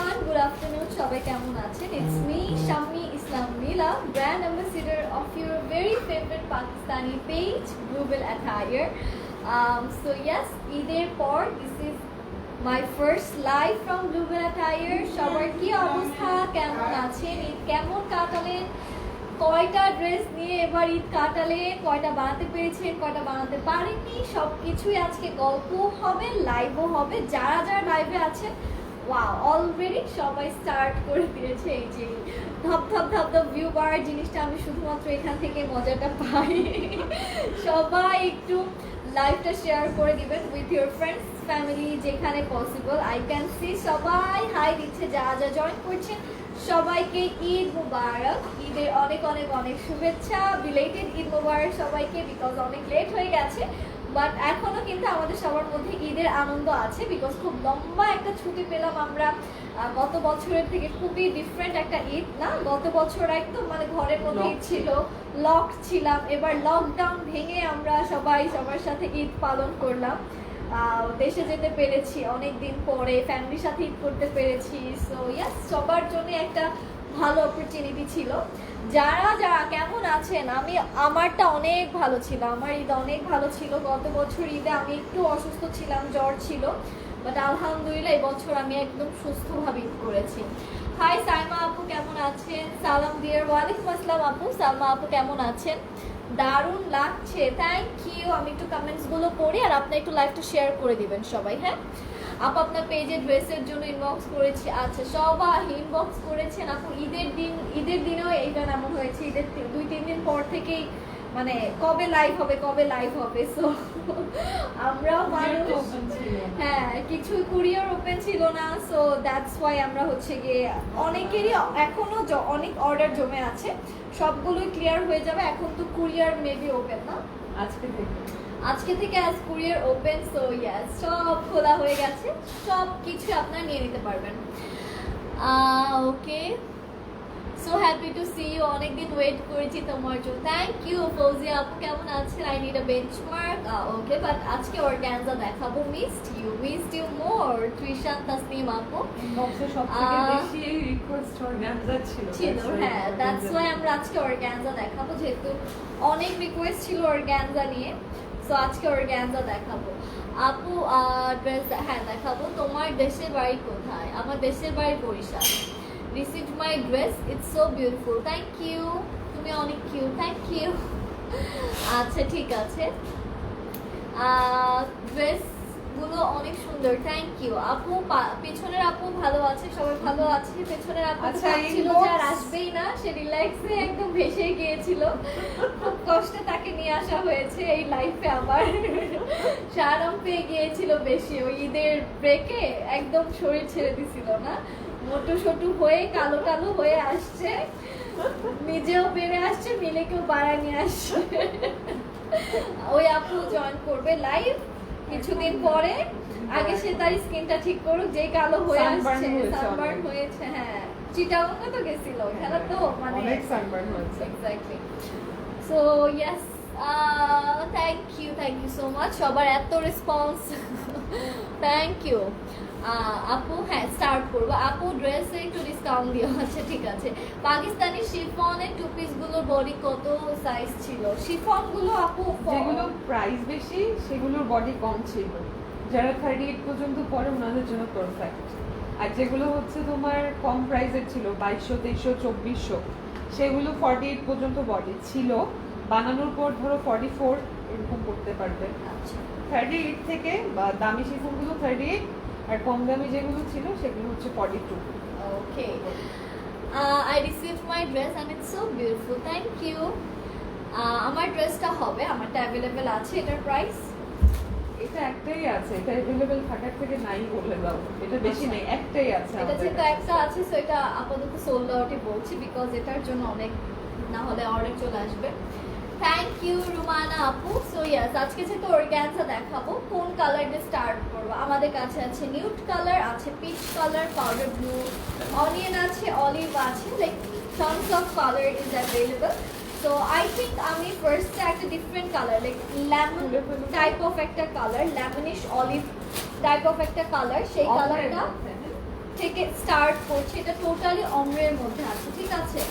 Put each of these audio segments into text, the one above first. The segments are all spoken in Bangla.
everyone, good afternoon. সবাই কেমন আছেন? It's me, Shammi Islam Mila, brand ambassador of your very favorite Pakistani page, Global Attire. So yes, ঈদের পর this is my first live from Global Attire. সবার কি অবস্থা? কেমন আছেন? ঈদ কেমন কাটালেন? কয়টা ড্রেস নিয়ে এবার ঈদ কাটালেন? কয়টা বানাতে পেরেছেন? কয়টা বানাতে পারেননি? সবকিছুই আজকে গল্প হবে, লাইভও হবে। যারা যারা লাইভে আছেন, ওয়াও, অলরেডি সবাই স্টার্ট করে দিয়েছে। এই যে ধপ ধপ ধপ ধপ ভিউ বাড়ার জিনিসটা আমি শুধুমাত্র এখান থেকে মজাটা পাই। সবাই একটু লাইভটা শেয়ার করে দিবেন উইথ ইউর ফ্রেন্ডস ফ্যামিলি, যেখানে পসিবল। আই ক্যান সি সবাই হাই দিচ্ছে, যারা যা জয়েন করছেন সবাইকে ঈদ মুবারক, ঈদের অনেক অনেক অনেক শুভেচ্ছা, বিলেটেড ঈদ মুবারক সবাইকে, বিকজ অনেক লেট হয়ে গেছে। বাট এখনো কিন্তু আমাদের সবার মধ্যে ঈদের আনন্দ আছে, বিকজ খুব লম্বা একটা ছুটি পেলাম আমরা গত বছরের থেকে। খুবই ডিফারেন্ট একটা ঈদ না? গত বছর একদম মানে ঘরের মধ্যে ঈদ ছিল, লক ছিলাম। এবার লকডাউন ভেঙে আমরা সবাই সবার সাথে ঈদ পালন করলাম, দেশে যেতে পেরেছি অনেক দিন পরে, ফ্যামিলির সাথে ঈদ করতে পেরেছি। সো ইয়াস, সবার জন্য একটা ভালো অপরচুনিটি ছিল। যারা যারা কেমন আছেন? আমারটা অনেক ভালো ছিল, আমার ঈদ অনেক ভালো ছিল। গত বছর ঈদে আমি একটু অসুস্থ ছিলাম, জ্বর ছিল, বাট আলহামদুলিল্লাহ এবছর আমি একদম সুস্থভাবে ঈদ করেছি। হাই সাইমা আপু, কেমন আছেন? সালাম ডিয়ার। ওয়ালাইকুম আসসালাম আপু। সালমা আপু কেমন আছেন? দারুণ লাগছে, থ্যাংক ইউ। আমি একটু কমেন্টসগুলো পড়ি আর আপনি একটু লাইভটা শেয়ার করে দিবেন সবাই। হ্যাঁ আপু, আপনার পেজে ড্রেসের জন্য ইনবক্স করেছি। আচ্ছা, সবাই ইনবক্স করেছেন আপু। ঈদের দিনেও এইটা এমন হয়েছে, ঈদের 2-3 দিন পর থেকেই মানে কবে লাইভ হবে। সো আমরাও মানুষ, হ্যাঁ, কিছু কুরিয়ার ওপেন ছিল না। সো দ্যাটস ওয়াই আমরা হচ্ছে গিয়ে, অনেকেরই এখনো অনেক অর্ডার জমে আছে, সবগুলোই ক্লিয়ার হয়ে যাবে। এখন তো কুরিয়ার মেবি ওপেন না, আজকে থেকে আজ কুরিয়ার ওপেন। সো ইয়াস, সব খোলা হয়ে গেছে, সব কিছু আপনারা নিয়ে নিতে পারবেন। Okay, so happy to see you. অনেকদিন ওয়েট করেছি তোমার জন্য, থ্যাংক ইউ। ফৌজিয়া আপু কেমন আছেন? I need a benchmark. Okay, but আজকে অর্গানজা দেখাবো। Missed you more. Trishan Tasnim আপু ছিল, হ্যাঁ, দ্যাটস ওয়াই আমরা আজকে অর্গানজা দেখাবো, যেহেতু অনেক রিকোয়েস্ট ছিল অর্গানজা নিয়ে। সো আজকে অর্গানজা দেখাবো আপু। ড্রেস হ্যাঁ দেখাবো। তোমার দেশের বাড়ি কোথায়? আমার দেশের বাড়ি Barishal. Received my dress, it's so beautiful, thank you. তুমি অনেক কিউট, থ্যাংক ইউ। আচ্ছা ঠিক আছে, ড্রেস গুলো অনেক সুন্দর, থ্যাংক ইউ আপু। পেছনের আপু ভালো আছে, সবাই ভালো আছে। পেছনের আপু ছিল যে আর আসবেই না, সে রিল্যাক্সে একদম ভেসে গিয়েছিল, খুব কষ্টে তাকে নিয়ে আসা হয়েছে এই লাইফে। আবার সে আরাম পেয়ে গিয়েছিল বেশি, ওই ঈদের ব্রেকে একদম শরীর ছেড়ে দিছিল না, মোটু সোটু হয়ে কালো কালো হয়ে আসছে, নিজেও বেড়ে আসছে, মিলেকেও বাড়া নিয়ে আসছে। ওই আপু জয়েন করবে লাইভ কিছুদিন পরে, আগে সে তার স্কিনটা ঠিক করুক, যেই কালো হয়ে আসছে, সানবার্ন হয়েছে। হ্যাঁ, চিটাগং তো গেছিল, খেলা তো মানে অনেক সানবার্ন হয়েছে, exactly. So yes, thank you so much, সবার এত রেসপন্স, থ্যাংক ইউ আপু। হ্যাঁ স্টার্ট করবো আপু, ড্রেসে একটু ডিসকাউন্ট দিও। আচ্ছা ঠিক আছে। পাকিস্তানি শিফনের টু পিস গুলোর বডি কত সাইজ ছিল? শিফন গুলো আপু যেগুলো প্রাইস বেশি সেগুলোর বডি কম ছিল, যারা 38 পর্যন্ত পরে ওনাদের জন্য পারফেক্ট। আর যেগুলো হচ্ছে তোমার কম প্রাইসের ছিল 2200, 2300, 2400, সেগুলো 48 পর্যন্ত বডি ছিল। বানানোর পর ধরো 44 এরকম করতে পারবে। আচ্ছা, 38 থেকে বা দামি শিফনগুলো 38, আর কম দামি যেগুলো ছিল সেগুলো হচ্ছে 42। Okay, I received my dress and it's so beautiful, thank you. আমার ড্রেসটা হবে, আমারটা অ্যাভেলেবেল আছে। এটার প্রাইস? এটা একটাই আছে, এটা अवेलेबल থাকার থেকে নাই বলে দাও, এটা বেশি নেই, একটাই আছে। এটা যেহেতু একটা আছে, সো এটা আপাতত সোল্ড আউটই বলছি, বিকজ এটার জন্য অনেক, না হলে অর্ডার চলে আসবে। থ্যাংক ইউ রুমানা আপু। সো ইয়াস, আজকে যেহেতু অর্গানজা দেখাবো, কোন কালার দিয়ে স্টার্ট করবো? আমাদের কাছে আছে নিউড কালার, আছে peach colour, powder blue, onion আছে, অলিভ আছে, like tonnes of colour is available. So I think আমি ফার্স্টে একটা different colour, like lemon type of একটা colour, lemonish olive type of একটা কালার, সেই কালারটা থেকে স্টার্ট করছে, এটা টোটালি অমরের মধ্যে আছে, ঠিক আছে।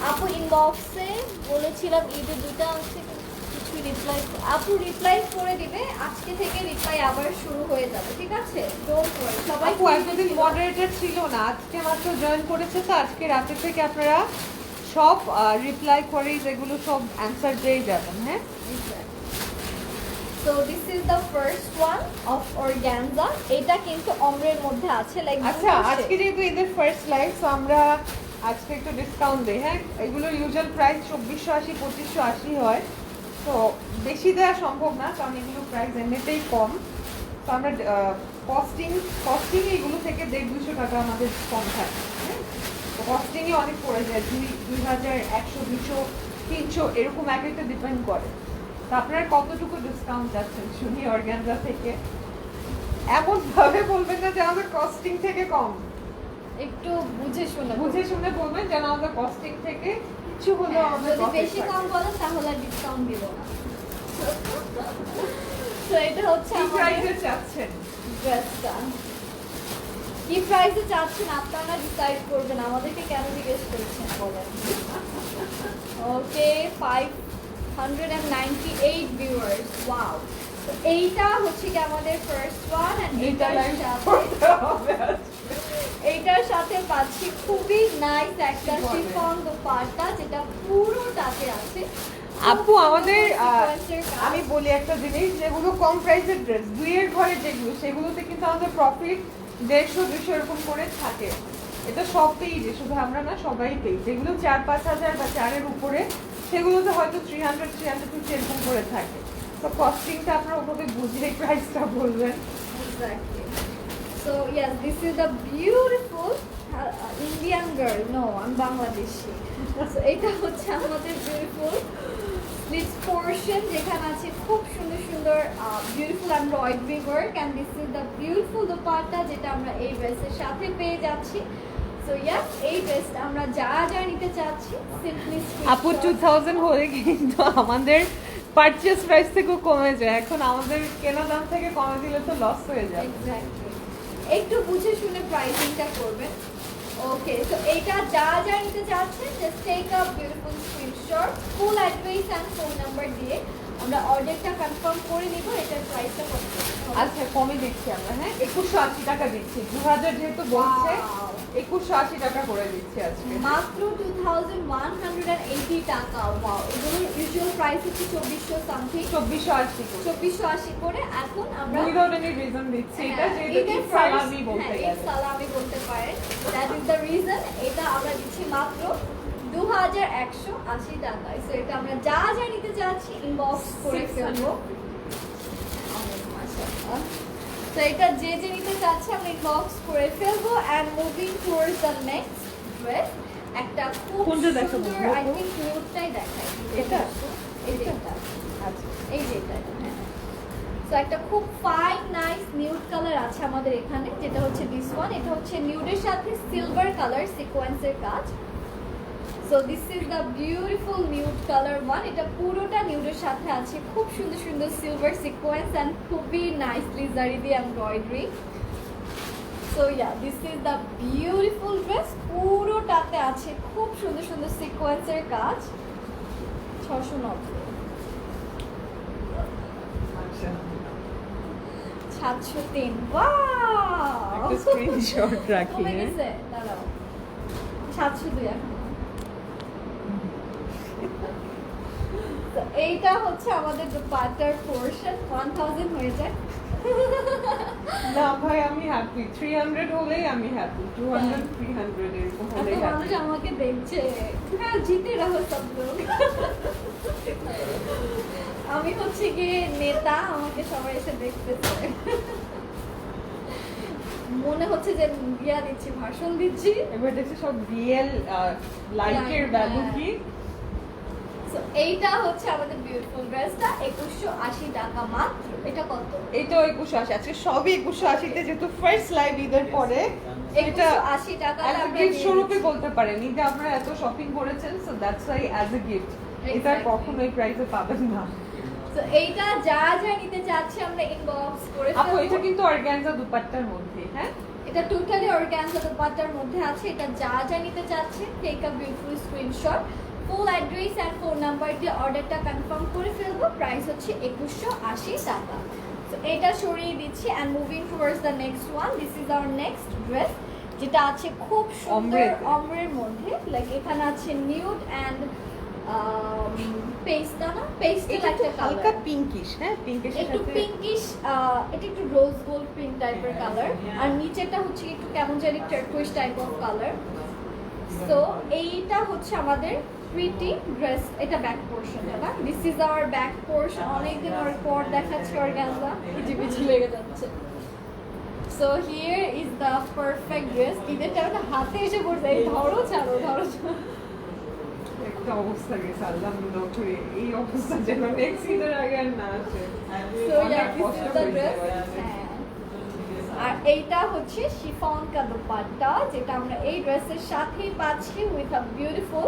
আপু ইনবক্সে বলেছিলাম ঈদের দুইটা আছে কিছু রিপ্লাই, আপু রিপ্লাই করে দিবে, আজকে থেকে রিপ্লাই আবার শুরু হয়ে যাবে, ঠিক আছে, ডোন্ট ওয়ারি। সবাই আপু এতদিন মডারেটর ছিল না, আজকে মাত্র জয়েন করেছে, তো আজকে রাতে থেকে আপনারা সব রিপ্লাই করে যেগুলো সব অ্যানসার পেয়ে যাবেন। হ্যাঁ, so this is the first one of organza, এটা কিন্তু অমরের মধ্যে আছে লাইক। আচ্ছা আজকে যেহেতু ঈদের ফার্স্ট লাইভ, তো আমরা আজকে একটু ডিসকাউন্ট দেই। হ্যাঁ, এগুলোর ইউজুয়াল প্রাইস 2480 2580 হয়, তো বেশি দেওয়া সম্ভব না কারণ এগুলো প্রাইস এমনিতেই কম। তো আমরা কস্টিং এগুলো থেকে 150-200 টাকা আমাদের কম থাকে। হ্যাঁ, তো কস্টিংয়ে অনেক পড়ে যায়, 2100 200 300 এরকম এক একটা ডিপেন্ড করে। তো আপনারা কতটুকু ডিসকাউন্ট যাচ্ছেন শুনি অর্গানজা থেকে? এমন ভাবে বলবেন না যে আমাদের কস্টিং থেকে কম, একটু বুঝে শুনে বুঝে শুনে বলবেন যেন আমাদের কস্টিং থেকে কিছু হলেও আমাদের যদি বেশি কম বলেন তাহলে ডিসকাউন্ট দিব না। তো এটা হচ্ছে কি আমাদের প্রাইসে চাচ্ছেন ড্রেসটা, কি প্রাইসে চাচ্ছেন আপনারা ডিসাইড করবেন, আমাদেরকে কেন জিজ্ঞেস করছেন বলেন। ওকে, 598 ভিউয়ার্স, ওয়াও। তো এইটা হচ্ছে কি আমাদের ফার্স্ট ওয়ান, এন্ড এইটার এইটার লাইভ সাথে করতে হবে আজকে। এইটার সাথে পাচ্ছি খুবই নাইস একটা কি বলে? শিফন দোপাট্টা, যেটা পুরোটাতে আছে। আপু আমাদের সিকোয়েন্সের কাজ। আমি বলি একটা জিনিস, যেগুলো কম প্রাইসের ড্রেস দুইয়ের ঘরে যেগুলো, সেগুলোতে কিন্তু আমাদের প্রফিট 150-200 এরকম করে থাকে। এটা সব পেজে, শুধু আমরা না, সবাই পেজ। যেগুলো 4-5 হাজার বা 4-এর উপরে, সেগুলোতে হয়তো 300-350 এরকম করে থাকে। তো কস্টিংটা আপনারা ওভাবে বুঝে প্রাইসটা বলবেন। Exactly. So yes, this is the beautiful Indian girl. No, I'm Bangladeshi. So এটা হচ্ছে আমাদের beautiful sleeves portion, যেখানে আছে খুব সুন্দর সুন্দর beautiful embroidery work, and this is the beautiful dupatta যেটা আমরা এই ড্রেসের সাথে পেয়ে যাচ্ছি। So yes, এই ড্রেসটা আমরা যা যা নিতে চাচ্ছি simply আপু 2000 হলে কিন্তু আমাদের পারচেজ প্রাইস থেকেও কমে যায়, এখন আমাদের কেনা দাম থেকে কমে দিলে তো লস হয়ে যায়। এক্স্যাক্টলি, একটু বুঝে শুনে প্রাইসিংটা করবেন। ওকে, তো এইটা যা যা নিতে চাচ্ছেন just take a beautiful screenshot, full address and phone number দিয়ে আমরা অর্ডারটা কনফার্ম করে নিব। এটার প্রাইসটা কত? আচ্ছা কমে দিচ্ছি আমরা, হ্যাঁ 2180 টাকা দিচ্ছি। 2000 যেহেতু বলছে, 2180 টাকা করে দিচ্ছি আজকে। মাত্র 2180 টাকা। ওয়াও, এগুলোর ইউজুয়াল প্রাইস হচ্ছে 2400 সামথিং, 2480 করে। 2480 করে। এখন আমরা উইদাউট এনি রিজন দিচ্ছি, এটা যেটা সালামি বলতে গেলে। সালামি বলতে পারেন, দ্যাট ইজ দ্য রিজন। এটা আমরা দিচ্ছি মাত্র 2180 টাকায়। সো এটা আমরা যা যা নিতে চাচ্ছি ইনবক্স করে ফেলবো। তো এটা যে যে নিতে চাচ্ছে আমরা ইনবক্স করে ফেলবো। And moving towards the next dress, একটা খুব কোনটা দেখাবো? সুন্দর, আই থিংক নিউডটাই দেখাই। এটা? এই যে এটা, আচ্ছা এই যে এটা, হ্যাঁ। সো একটা খুব ফাইন নাইস নিউড কালার আছে আমাদের এখানে, যেটা হচ্ছে দিস ওয়ান। এটা হচ্ছে নিউডের সাথে সিলভার কালার সিকোয়েন্সের কাজ। So this is the beautiful nude colour one. এটা পুরোটা নিউডের সাথে আছে খুব সুন্দর সুন্দর সিলভার সিকোয়েন্স অ্যান্ড খুবই নাইসলি জারি দিয়ে embroidery. So yeah, this is the beautiful dress. পুরোটাতে আছে খুব সুন্দর সুন্দর সিকোয়েন্সের কাজ। 690, আচ্ছা 703। ওয়াও, একটা স্ক্রিনশট রাখি। কমে গেছে, দাঁড়াও, 702 এখন। তো এইটা হচ্ছে আমাদের দুপাট্টার পোরশন। 1000 হয়ে যায়। না ভাই, আমি হ্যাপি। 300 হলেই আমি হ্যাপি। 200 300 এরকম হলেই এত মানুষ হ্যাপি। আমাকে দেখছে, হ্যাঁ জিতে রাখো সব লোক। আমি হচ্ছে গিয়ে নেতা, আমাকে সবাই এসে দেখতেছে। মনে হচ্ছে যে ইয়া দিচ্ছি, ভাষণ দিচ্ছি। এবার দেখছি সব রিয়েল লাইকের ভ্যালু কি। So, এইটা হচ্ছে আমাদের বিউটিফুল ড্রেসটা 2180 টাকা মাত্র। এটা কত? এইটাও 2180। আজকে সবই 2180 তে, যেহেতু ফার্স্ট লাইভ ঈদের পরে। এটা 2180 টাকা অ্যাজ এ গিফট স্বরূপে বলতে পারেন, ঈদে আপনারা এত শপিং করেছেন, so that's why as a gift. এটা Exactly. কখনোই প্রাইসে পাবেন না। তো এইটা যা যা নিতে চাচ্ছি আমরা ইনবক্স করে আপু ফেলবো। এটা কিন্তু অর্গানজা দুপাট্টার মধ্যে, হ্যাঁ এটা টোটালি অর্গানজা দোপাট্টার মধ্যে আছে। এটা যা যা নিতে চাচ্ছে take a beautiful screenshot, full address and phone number দিয়ে অর্ডারটা কনফার্ম করে ফেলবো। প্রাইস হচ্ছে 2180 টাকা। তো এটা সরিয়ে দিচ্ছি and moving towards the next one. This is our next dress, যেটা আছে খুব সুন্দর অমরের মধ্যে। লাইক এখানে আছে নিউড অ্যান্ড পেস্ট না, পেস্টেল একটা হালকা কালার, পিঙ্কিশ, হ্যাঁ পিঙ্কিশ, একটু পিঙ্কিশ, এটা একটু রোজ গোল্ড পিঙ্ক টাইপের কালার, আর নিচেটা হচ্ছে একটু কেমন জানি টার্কুইশ টাইপ অফ কালার। সো এইটা হচ্ছে আমাদের প্রিটি ড্রেস। এটা ব্যাক পোর্শনটা না, this is our back portion. অনেকদিন পর দেখাচ্ছি অর্গানজা, পিছি লেগে যাচ্ছে। So here is the perfect dress. ঈদেরটা ওটা হাতে এসে পড়ছে, এই ধরো ছাড়ো ধরো ছাড়ো। একটা অবস্থা গেছে আল্লাহ নতুরে, এই অবস্থা যেন নেক্সট ঈদের আগে আর না আসে। So yeah, this is the dress. আর এইটা হচ্ছে শিফন কা দোপাট্টা, যেটা আমরা এই ড্রেসের সাথেই পাচ্ছি with a beautiful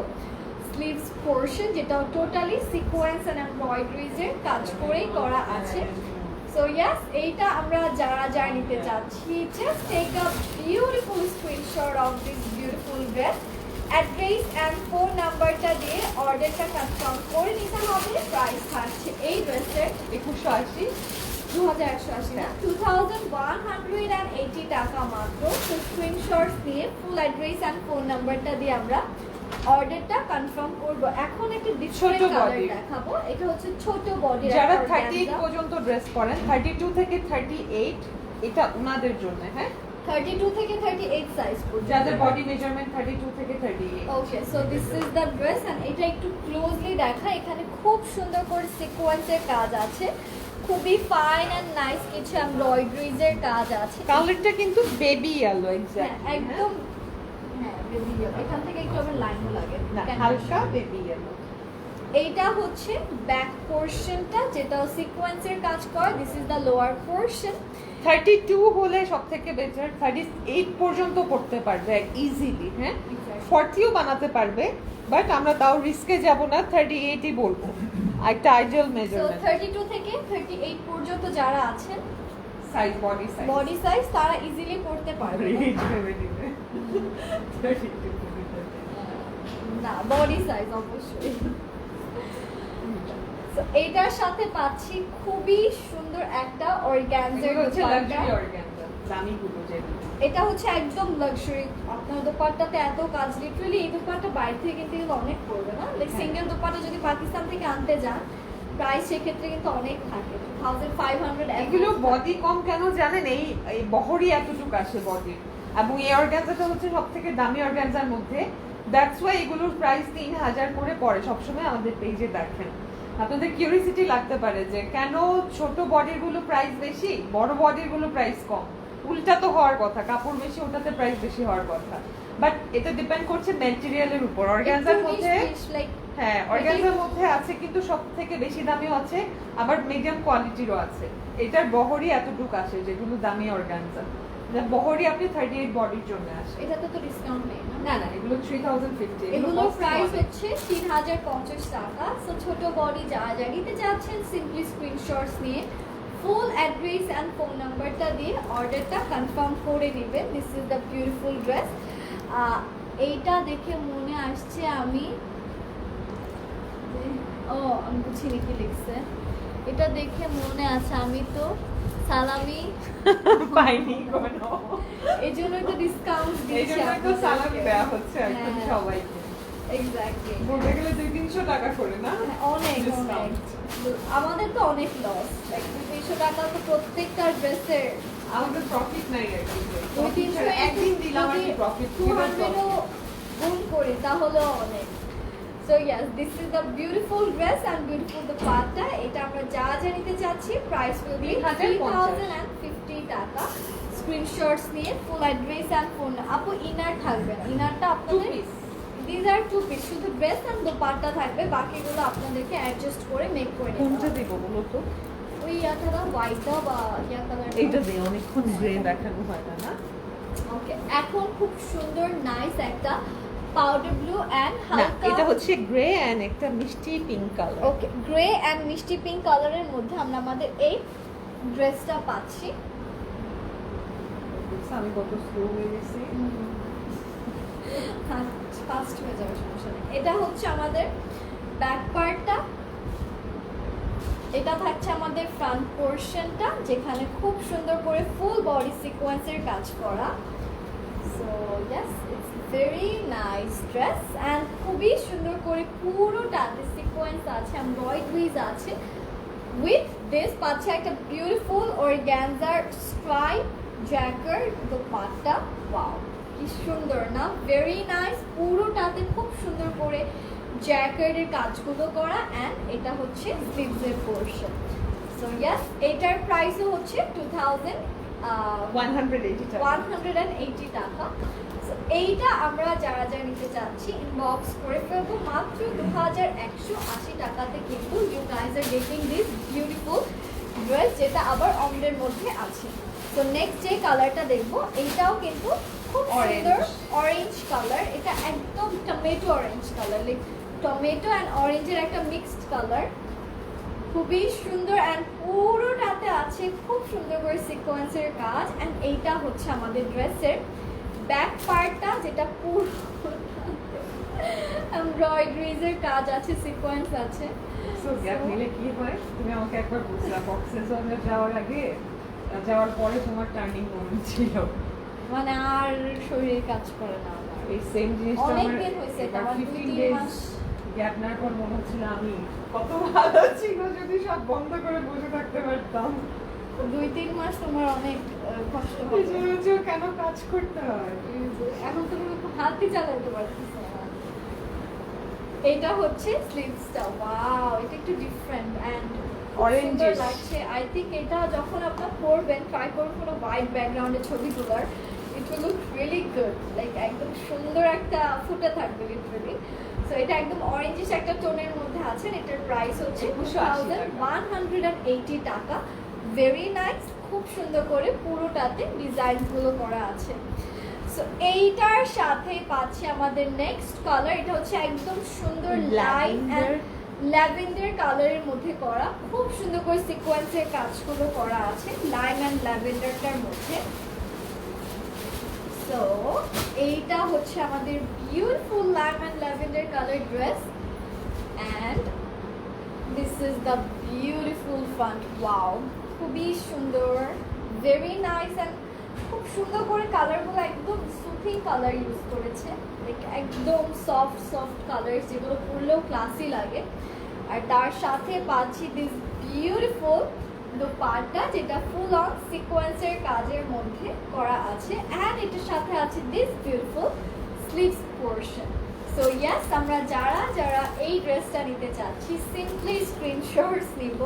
sleeves portion, যেটা টোটালি সিকোয়েন্স এন্ড এমব্রয়ডারিজ এর কাজ করেই করা আছে। সো ইয়েস, এইটা আমরা যারা নিতে চাচ্ছি, just take a beautiful screenshot of this beautiful dress, address and phone নাম্বারটা দিয়ে অর্ডারটা কনফার্ম করে নিতে হবে। প্রাইস থাকছে এই ড্রেসের 2180, 2180 না, 2180 টাকা মাত্র। তো স্ক্রিনশটস দিয়ে ফুল অ্যাড্রেস অ্যান্ড ফোন নাম্বারটা দিয়ে আমরা অর্ডারটা কনফার্ম করব। এখন একটা ডিফারেন্ট কালার দেখাবো। এটা হচ্ছে ছোট বডি, যারা 38 পর্যন্ত ড্রেস পরেন, 32 থেকে 38 এটা উনাদের জন্য, হ্যাঁ 32 থেকে 38 সাইজ পর্যন্ত, যাদের বডি মেজারমেন্ট 32 থেকে 38। Okay, so this is the dress and এটা একটু ক্লোজলি দেখা। এখানে খুব সুন্দর করে সিকোয়েন্সের কাজ আছে, খুবই ফাইন এন্ড নাইস কিছু এমব্রয়ডারিজ এর কাজ আছে। কালারটা কিন্তু বেবি ইয়েলো এক্স্যাক্টলি, একদম হ্যাঁ বেবি ইয়েলো। এখান থেকে একটু আবার লাইন লাগে না, হালকা বেবি ইয়েলো। এইটা হচ্ছে ব্যাক পোরশনটা, যেটা সিকোয়েন্সের কাজ করে। This is the lower portion. 32 হলে সবথেকে বেটার, 38 পর্যন্ত পড়তে পারবে ইজিলি, হ্যাঁ 40ও বানাতে পারবে, বাট আমরা তাও রিস্কে যাব না, 38ই বলবো একটা আইডিয়াল সো মেজারমেন্ট। 32 থেকে 38 পর্যন্ত যারা আছেন সাইজ বডি সাইজ, তারা ইজিলি পড়তে পারবে। না, বডি সাইজ অবশ্যই। সো এইটার সাথে পাচ্ছি খুবই সুন্দর একটা অর্গানজার দোপাট্টা। এটা হচ্ছে একদম লাক্সারি। আপনার দোপাট্টাতে এত কাজ, লিটারালি এই দোপাট্টা বাইরে থেকে কিনতে গেলে অনেক পড়বে না। লাইক সিঙ্গেল দোপাট্টা যদি পাকিস্তান থেকে আনতে যান, প্রাইস সেক্ষেত্রে কিন্তু অনেক থাকে, 2500। এগুলো বডি কম কেন জানেন, এই বহরই এতটুকু আসে বডি, এবং এই অর্গানজাটা হচ্ছে সবথেকে দামি অর্গানজার মধ্যে। দ্যাটস ওয়াই এগুলোর প্রাইস 3000 করে পড়ে। সবসময় আমাদের পেজে দেখেন, আপনাদের কিউরিসিটি লাগতে পারে যে কেন ছোট বডির গুলো প্রাইস বেশি, বড় বডির গুলো প্রাইস কম। উল্টা তো হওয়ার কথা, কাপড় বেশি ওটাতে প্রাইস বেশি হওয়ার কথা, বাট এটা ডিপেন্ড করছে ম্যাটেরিয়ালের উপর। অর্গানজার মধ্যে হ্যাঁ অর্গানজার মধ্যে আছে কিন্তু সব থেকে বেশি দামিও আছে, আবার মিডিয়াম কোয়ালিটিরও আছে। এটার বহরই এতটুকু আসে, যেগুলো দামি অর্গানজা, বহরই আপনি 38 বডির জন্য আসে। এটাতে তো ডিসকাউন্ট নেই না? না না, এগুলো 3050, এগুলো প্রাইস হচ্ছে 3050 টাকা। সো ছোট বডি যা নিতে চাচ্ছেন, সিম্পলি স্ক্রিনশটস নিয়ে ফুল অ্যাড্রেস অ্যান্ড ফোন নাম্বারটা দিয়ে অর্ডারটা কনফার্ম করে নেবেন। This is the beautiful dress. এইটা দেখে মনে আসছে আমি বুঝিনি কি লিখছে। এটা দেখে মনে আছে আমি তো সালামি পাইনি কোনো, এই জন্যই তো ডিসকাউন্ট এই দিচ্ছি। জন্য তো সালামি দেওয়া হচ্ছে এখন সবাইকে। এক্স্যাক্টলি, বলতে গেলে 200-300 টাকা করে না, অনেক Discount। আমাদের তো অনেক লস। লাইক 200 টাকা তো প্রত্যেকটা ড্রেসের আমাদের প্রফিট নাই আর কি। 200-300 একদিন দিলাম আর কি প্রফিট, 200 গুণ করি তাহলে অনেক। So yes, this is the beautiful dress and beautiful dupatta. এটা আমরা যা নিতে চাচ্ছি, প্রাইস উইল বি 3050 টাকা। স্ক্রিনশটস নিয়ে ফুল অ্যাড্রেস অ্যান্ড ফোন। আপু ইনার থাকবে না, ইনারটা আপনাদের দিস আর 2 পিস, শুধু ড্রেস অ্যান্ড দোপাট্টা থাকবে, বাকিগুলো আপনাদেরকে অ্যাডজাস্ট করে মেক করে নিতে কোনটা হবে। দিব বলো তো? ওই ইয়াটা হোয়াইটটা বা ইয়া কালার। এইটা দিয়ে অনেকক্ষণ গ্রে দেখানো হয় না। ওকে, এখন খুব সুন্দর নাইস একটা পাউডার ব্লু এন্ড না, হালকা, এটা হচ্ছে গ্রে এন্ড একটা মিষ্টি pink colour. Okay, grey and মিষ্টি পিঙ্ক কালারের মধ্যে আমরা আমাদের এই ড্রেসটা পাচ্ছি। আমি কত স্লো হয়ে গেছি। ফাস্ট হয়ে যাবে, সমস্যা নেই। এটা হচ্ছে আমাদের ব্যাক পার্টটা, এটা থাকছে আমাদের ফ্রন্ট পোর্শনটা, যেখানে খুব সুন্দর করে ফুল বডি সিকোয়েন্সের কাজ করা। So yes, it's very nice dress and খুবই সুন্দর করে পুরোটাতে সিকোয়েন্স আছে, এমব্রয়ডারিজ আছে। উইথ দিস পাচ্ছে একটা বিউটিফুল অর্গানজার স্ট্রাইপ জ্যাকার দোপাট্টা। ওয়াও, কি সুন্দর না, ভেরি নাইস। পুরোটাতে খুব সুন্দর করে জ্যাকেটের কাজগুলো করা অ্যান্ড এটা হচ্ছে স্লিভসের পোর্শন। সো ইয়েস, এটার প্রাইসও হচ্ছে 2180 টাকা। সো এইটা আমরা যারা যারা নিতে চাচ্ছি ইনবক্স করে ফেলবো মাত্র 2180 টাকাতে, কিন্তু you guys are getting this beautiful dress, যেটা আবার অমরের মধ্যে আছে। তো নেক্সট যে কালারটা দেখবো, এইটাও কিন্তু খুব সুন্দর অরেঞ্জ কালার। এটা একদম tomato orange colour, like tomato and অরেঞ্জের একটা মিক্সড কালার, খুবই সুন্দর অ্যান্ড পুরোটাতে আছে খুব সুন্দর করে সিকোয়েন্সের কাজ। অ্যান্ড এইটা হচ্ছে আমাদের ড্রেসের ব্যাক পার্টটা, যেটা পুরো এমব্রয়ডারিজের কাজ আছে, সিকোয়েন্স আছে। সো গ্যাপ নিলে কি হয়, তুমি আমাকে একবার বলছিলা বক্সেসনে যাওয়ার আগে, যাওয়ার পরে তোমার টার্নিং পয়েন্ট ছিল, মানে আর শরীরে কাজ করে না আমার। এই সেম জিনিসটা অনেক আমার দিন হয়েছে, এটা আমার 15 2-3 days মাস। গ্যাপ নেওয়ার পর মনে হচ্ছিল আমি কত ভালো ছিল যদি সব বন্ধ করে বসে থাকতে পারতাম। 2-3 মাস তোমার অনেক কষ্ট হবে। বুঝেছো কেন কাজ করতে হয়। এখন তুমি হাতই চালাতে পারতেছ না। এটা হচ্ছে স্লিভসটা, ওয়াও, এটা একটু ডিফারেন্ট এন্ড Orange লাগছে। আই থিংক এটা যখন আপনারা পরবেন, ট্রাই করুন কোনো হোয়াইট ব্যাকগ্রাউন্ডে ছবি তোলার, ইট will look really good, like একদম সুন্দর একটা ফুটে থাকবে লিটারালি। সো এটা একদম অরেঞ্জিশ একটা টোনের মধ্যে আছে। এটার প্রাইস হচ্ছে 2180 টাকা। ভেরি নাইস, খুব সুন্দর করে পুরোটাতে ডিজাইনগুলো করা আছে। সো এইটার সাথে পাচ্ছি আমাদের নেক্সট কালার, এটা হচ্ছে একদম সুন্দর লাইম এন্ড ল্যাভেন্ডার কালারের মধ্যে করা, খুব সুন্দর করে সিকোয়েন্সের কাজগুলো করা আছে লাইম এন্ড ল্যাভেন্ডারটার মধ্যে। সো এইটা হচ্ছে আমাদের beautiful lime and lavender colour dress and this is the beautiful front. Wow, খুবই সুন্দর, ভেরি নাইস অ্যান্ড খুব সুন্দর করে কালারগুলো একদম সুথিং কালার ইউজ করেছে, লাইক একদম সফট সফট কালার, যেগুলো পরলেও ক্লাসি লাগে। আর তার সাথে পাচ্ছি দিস বিউটিফুল দোপাট্টা, যেটা ফুল অন সিকোয়েন্সের কাজের মধ্যে করা আছে অ্যান্ড এটার সাথে আছে this beautiful sleeves portion. So yes, আমরা যারা যারা এই ড্রেসটা নিতে চাচ্ছি সিম্পলি স্ক্রিনশটস নিব,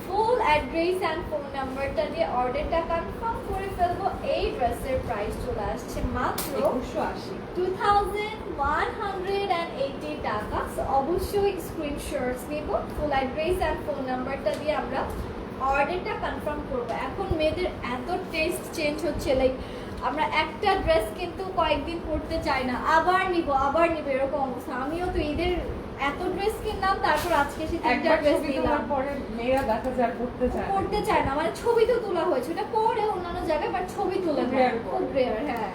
ফুল অ্যাড্রেস অ্যান্ড ফোন নাম্বারটা দিয়ে অর্ডারটা কনফার্ম করে ফেলবো। এই ড্রেসের প্রাইস চলে আসছে মাত্র 2180 টাকা। সো অবশ্যই স্ক্রিনশটস নিব, ফুল অ্যাড্রেস অ্যান্ড ফোন নাম্বারটা দিয়ে আমরা অর্ডারটা কনফার্ম করবো। এখন মেয়েদের এত টেস্ট চেঞ্জ হচ্ছে, লাইক আমরা একটা ড্রেস কিন্তু কয়েকদিন পরতে চাই না, আবার নিব এরকম অবস্থা। আমিও তো ঈদের এত ড্রেস কিনলাম, তারপর আজকে সে তিনটা ড্রেস নিলাম, পরে মেয়েরা দেখা যায় পড়তে চায় না, মানে ছবি তো তোলা হয়েছে, ওটা পরে অন্যান্য জায়গায়, বাট ছবি তোলা খুব রেয়ার। হ্যাঁ,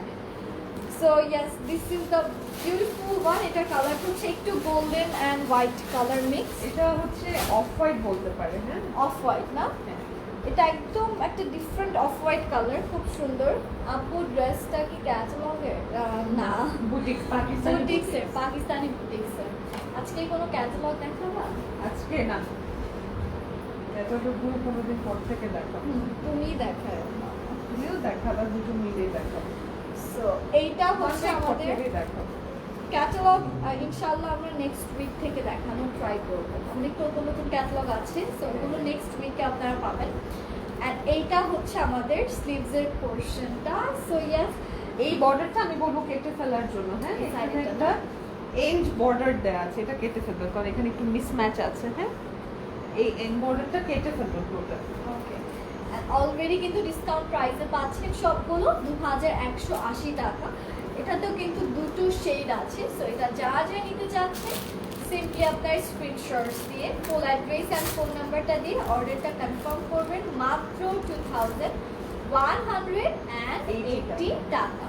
so yes, this is the beautiful one. এটা কালার হচ্ছে একটু golden and white colour mix. এটা হচ্ছে অফ হোয়াইট বলতে পারে, হ্যাঁ অফ হোয়াইট না, এটা একদম একটা ডিফারেন্ট অফ হোয়াইট কালার, খুব সুন্দর। আপু ড্রেসটা কি ক্যাটালগের? না, বুটিক্সের, পাকিস্তানি বুটিক্সের। আজকে কোনো ক্যাটালগ দেখাবা? আজকে না, ক্যাটালগ কোনোদিন পর থেকে দেখাবো। তুমি দেখাও, তুমিও দেখাবা, দুটো মিলেই দেখাবো। সো এইটা হচ্ছে আমাদের দেখাবো ক্যাটালগ। ইনশাআল্লাহ আমরা নেক্সট উইক থেকে দেখানো ট্রাই করব। অনেক নতুন নতুন ক্যাটালগ আছে, সো ওগুলো নেক্সট উইকে আপনারা পাবেন। অ্যান্ড এইটা হচ্ছে আমাদের স্লিভসের পোর্শনটা। সো ইয়েস, এই বর্ডারটা আমি বলবো কেটে ফেলার জন্য, হ্যাঁ এখানে একটা এন্ড বর্ডার দেওয়া আছে, এটা কেটে ফেলবে কারণ এখানে একটু মিসম্যাচ আছে। হ্যাঁ, এই এন্ড বর্ডারটা কেটে ফেলবে পুরোটা। ওকে, অলরেডি কিন্তু ডিসকাউন্ট প্রাইসে পাচ্ছেন সবগুলো 2180 টাকা। এটাতেও কিন্তু দুটো শেড আছে। সো এটা যা যা নিতে চাচ্ছেন সিম্পলি আপনার স্ক্রিনশটস দিয়ে ফুল অ্যাড্রেস অ্যান্ড ফোন নাম্বারটা দিয়ে অর্ডারটা কনফার্ম করবেন মাত্র 180 টাকা।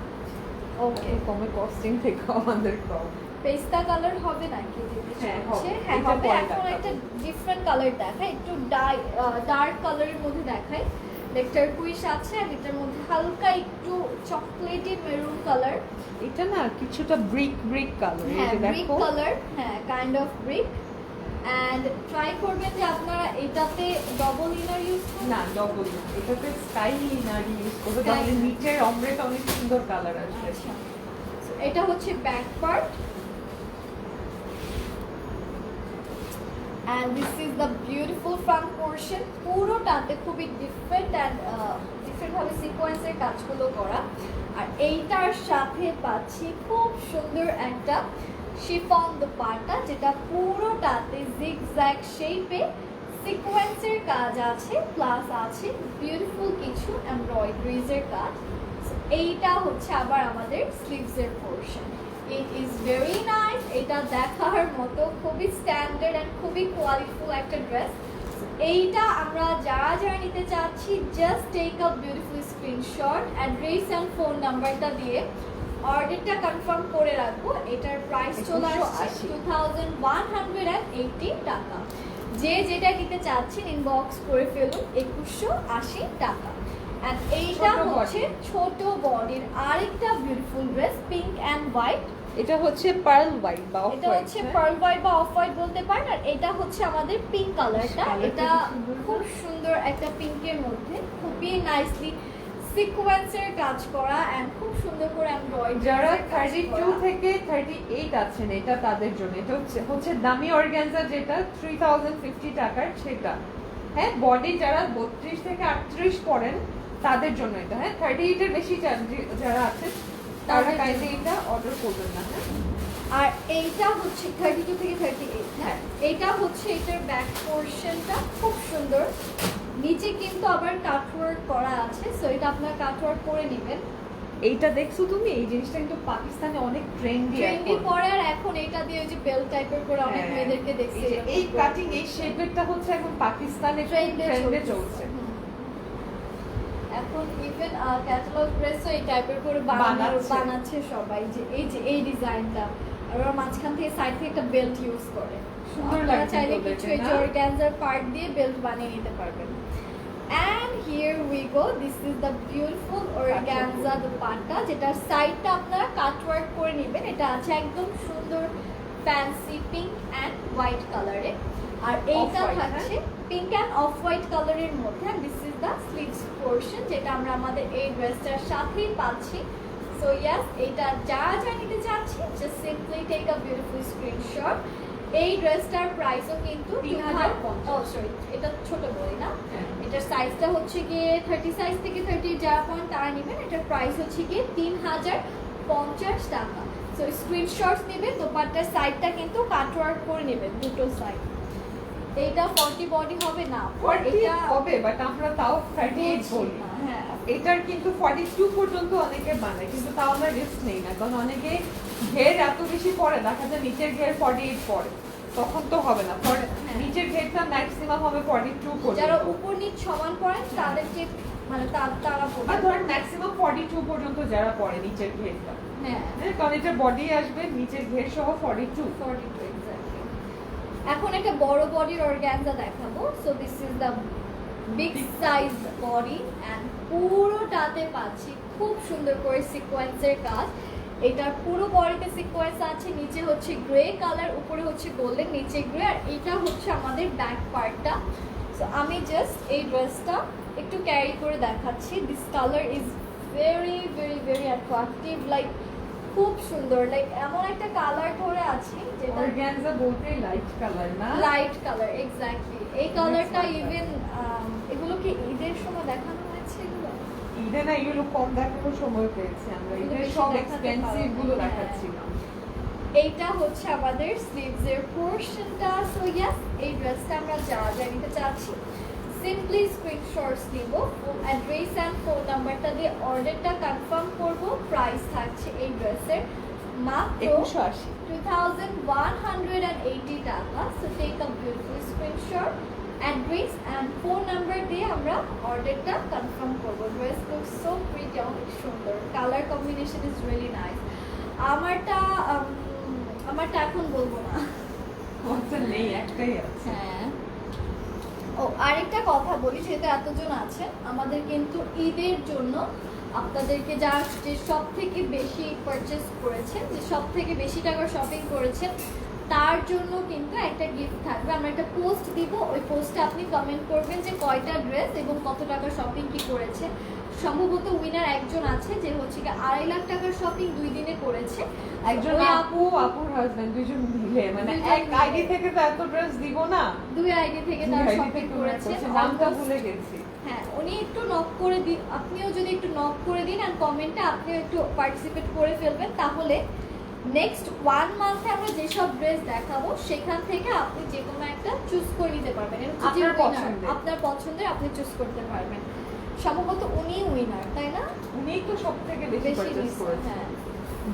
ওকে, কমে কস্টিং থেকে আমাদের কম। পেস্তা কালার হবে নাকি? হ্যাঁ, হচ্ছে, হবে। হ্যাঁ এটা হবে। পরে এখন দেখাবো। একটা ডিফারেন্ট কালার দেখাই, একটু ডার্ক কালারের মধ্যে দেখাই। টার্কুইশ আছে আর এটার মধ্যে হালকা একটু চকলেটি মেরুন কালার। এটা না কিছুটা ব্রিক কালার, এই হ্যাঁ, যে ব্রিক দেখো। কালার, হ্যাঁ kind of brick. And try করবেন যে আপনারা এটাতে ডবল ইনার ইউজ করুন। না ডবল না, এটাতে স্কাই ইনার ইউজ করবে, Sky তাহলে inner। নিচের অমব্রেটা অনেক সুন্দর কালার আসবে। আচ্ছা, So, এটা হচ্ছে back part and this is the beautiful front portion. পুরোটাতে খুবই ডিফারেন্ট এন্ড ডিফারেন্ট ভাবে সিকোয়েন্সের কাজগুলো করা। আর এইটার সাথে পাচ্ছি খুব সুন্দর একটা শিফন দোপাট্টা, যেটা পুরোটাতে জিগজ্যাগ শেপে সিকোয়েন্সের কাজ আছে, প্লাস আছে বিউটিফুল কিছু এমব্রয়ডারিজের কাজ। So, এইটা হচ্ছে আবার আমাদের স্লিভসের portion. It is very nice. এটা দেখার মতো খুবই স্ট্যান্ডার্ড এন্ড খুবই কোয়ালিটিফুল একটা ড্রেস। এইটা আমরা যারা যারা নিতে চাচ্ছি, just take a beautiful screenshot, address and phone নাম্বারটা দিয়ে অর্ডারটা কনফার্ম করে রাখবো। এটার প্রাইস চলে আসছে 2180 টাকা। যে যেটা নিতে চাচ্ছেন ইনবক্স করে ফেলুন, 2180 টাকা। And এইটা ছোট হচ্ছে body। ছোট বডির আরেকটা beautiful dress, pink and white. এটা হচ্ছে পার্ল হোয়াইট বা অফ এটা হচ্ছে পার্ল হোয়াইট বা অফ হোয়াইট বলতে পারেন। আর এটা হচ্ছে আমাদের পিঙ্ক কালারটা। Colourটা এটা কি সুন্দর। খুব সুন্দর একটা পিঙ্কের মধ্যে খুবই নাইসলি সিকোয়েন্সের কাজ করা এন্ড খুব সুন্দর করে এমব্রয়ডারি। যারা 32 থেকে 38 আছেন, এটা তাদের জন্য। এটা হচ্ছে দামি অর্গানজা, যেটা 3050 টাকার, সেটা। হ্যাঁ, বডি যারা 32 থেকে 38 পড়েন তাদের জন্য এটা। হ্যাঁ, 38 এর বেশি যারা আছেন তারা তাদের কাইন্ডলি জন্য। এটা অর্ডার করবেন না। হ্যাঁ, আর এইটা হচ্ছে 32 থেকে 38। হ্যাঁ। এইটা হচ্ছে এটার ব্যাক পোর্শনটা খুব সুন্দর। নিচে কিন্তু আবার কাটওয়ার্ক করা আছে, সো এটা আপনারা কাটওয়ার্ক করে নেবেন। এইটা দেখছো তুমি? এই জিনিসটা কিন্তু পাকিস্তানে অনেক ট্রেন্ডি। ট্রেন্ডি পরে, আর এখন এটা দিয়ে ওই যে বেল্ট টাইপের করে অনেক মেয়েদেরকে দেখছি। এই কাটিং, এই শেপেরটা হচ্ছে এখন পাকিস্তানে ট্রেন্ডে চলছে। এখন ইভেন ক্যাটালগ ড্রেসও এই টাইপের করে বানাচ্ছে সবাই, যে এই ডিজাইনটা। আর ওরা মাঝখান থেকে সাইড থেকে একটা বেল্ট ইউজ করে। সুন্দর আপনারা লাগছে চাইলে ওদেরকে, কিছু এই না? অর্গানজার পার্ট দিয়ে বেল্ট বানিয়ে নিতে পারবেন। And here we go. This is the beautiful organza dupatta, যেটার সাইডটা আপনারা কাটওয়ার্ক করে নেবেন। এটা আছে একদম সুন্দর ফ্যান্সি পিঙ্ক এন্ড হোয়াইট কালারে। আর এইটা Off-white, থাকছে পিঙ্ক এন্ড অফ হোয়াইট কালারের মধ্যে। And this is the sleeves portion, যেটা আমরা আমাদের এই ড্রেসটার সাথেই পাচ্ছি। So yes, এটা যারা যারা নিতে চাচ্ছি, just simply take a beautiful screenshot. এই ড্রেসটার প্রাইসও কিন্তু 3050 এটা ছোট বলি না, হ্যাঁ। এটার সাইজটা হচ্ছে গিয়ে 30 সাইজ থেকে 30 যারা পয়েন্ট তারা নেবেন। এটার প্রাইস হচ্ছে গিয়ে 3050 টাকা। সো স্ক্রিনশটস নেবেন, দোপাট্টার সাইডটা কিন্তু কাটওয়ার্ক করে নেবেন, দুটো সাইড। এইটা 40 বডি হবে না, 40 হবে, বাট আমরা তাও 38 বলি। হ্যাঁ, এটার কিন্তু 42 পর্যন্ত অনেকে বানায়, কিন্তু তাও আমরা রিস্ক নেই না, কারণ অনেকে ঘের এত বেশি পরে, দেখা যায় নিচের ঘের 48 পরে, তখন তো হবে না। হ্যাঁ। নিচের ঘেরটা ম্যাক্সিমাম হবে 42 পর্যন্ত। যারা উপর নিচ সমান পড়েন তাদেরকে মানে তারা আর পড়বে। ধরেন ম্যাক্সিমাম 42 পর্যন্ত যারা পরে নিচের ঘেরটা, হ্যাঁ, হ্যাঁ, কারণ এটা বডি আসবে নিচের ঘের সহ 42। 42 exactly. এখন একটা বড় বডির অর্গানজা দেখাবো। So this is the big size body and পুরোটাতে পাচ্ছি খুব সুন্দর করে সিকোয়েন্সের কাজ। এটার পুরো বডিতে সিকোয়েন্স আছে, নিচে হচ্ছে গ্রে কালার, উপরে হচ্ছে গোল্ডেন, নিচে গ্রে। আর এটা হচ্ছে আমাদের ব্যাক পার্টটা। সো আমি জাস্ট এই ড্রেসটা একটু ক্যারি করে দেখাচ্ছি। This colour is very very very attractive, like খুব সুন্দর, লাইক এমন একটা কালার ধরে আছে যেটা অর্গানজা বলতে লাইট কালার না? Light colour, exactly. এই কালারটা Nice ইভেন এগুলো কি ঈদের সময় দেখানো হয়েছে? এগুলো ঈদে না, এগুলো কম দেখানোর সময় পেয়েছি আমরা, এগুলো ঈদের বেশি সব দেখাতে এক্সপেন্সিভ পারো গুলো না, হ্যাঁ। দেখাচ্ছিলাম। এইটা হচ্ছে আমাদের স্লিভসের পোর্শনটা। সো ইয়েস, এই ড্রেসটা আমরা যারা যা নিতে চাচ্ছি, সিম্পলি স্ক্রিনশটস নিব, ফুল অ্যাড্রেস অ্যান্ড ফোন নাম্বারটা দিয়ে অর্ডারটা কনফার্ম করব। প্রাইস থাকছে এই ড্রেসের মাত্র 2180। 2180 টাকা। So take a beautiful screenshot, address and phone number দিয়ে আমরা অর্ডারটা কনফার্ম করব। ড্রেস লুক সো প্রিটি, অনেক সুন্দর, colour combination is really nice. আমারটা এখন বলবো না। আচ্ছা নেই, একটাই আছে। হ্যাঁ, ও আরেকটা কথা বলি, যেহেতু এতজন আছেন, আমাদের কিন্তু ঈদের জন্য আপনাদেরকে যে সব থেকে বেশি পারচেস করেছেন, যে সব থেকে বেশি টাকার শপিং করেছেন, তার জন্য কিন্তু একটা গিফট থাকবে। আমরা একটা পোস্ট দিব, ওই পোস্টে আপনি কমেন্ট করবেন যে কয়টা ড্রেস এবং কত টাকার শপিং কি করেছে। সম্ভবত উইনার একজন আছে যে হচ্ছে কি 2.5 লাখ টাকার শপিং 2 দিনে করেছে। একজন আপুর হাজবেন্ড, দুইজন মিলে, মানে এক আইডি থেকে তো এত ড্রেস দিব না, 2 আইডি থেকে তার শপিং করেছে। নামটা ভুলে গেছি। হ্যাঁ, উনি একটু নক করে দিন, আপনিও যদি একটু নক করে দিন আর কমেন্টে আপনিও একটু পার্টিসিপেট করে ফেলবেন, তাহলে নেক্সট 1 মান্থে আমরা যেসব ড্রেস দেখাবো সেখান থেকে আপনি যে কোনো একটা চুজ করে নিতে পারবেন। আপনার পছন্দের আপনি চুজ করতে পারবেন। সম্ভবত উনি উইনার, তাই না? উনি তো সব থেকে বেশি পারচেজ করেছে। হ্যাঁ,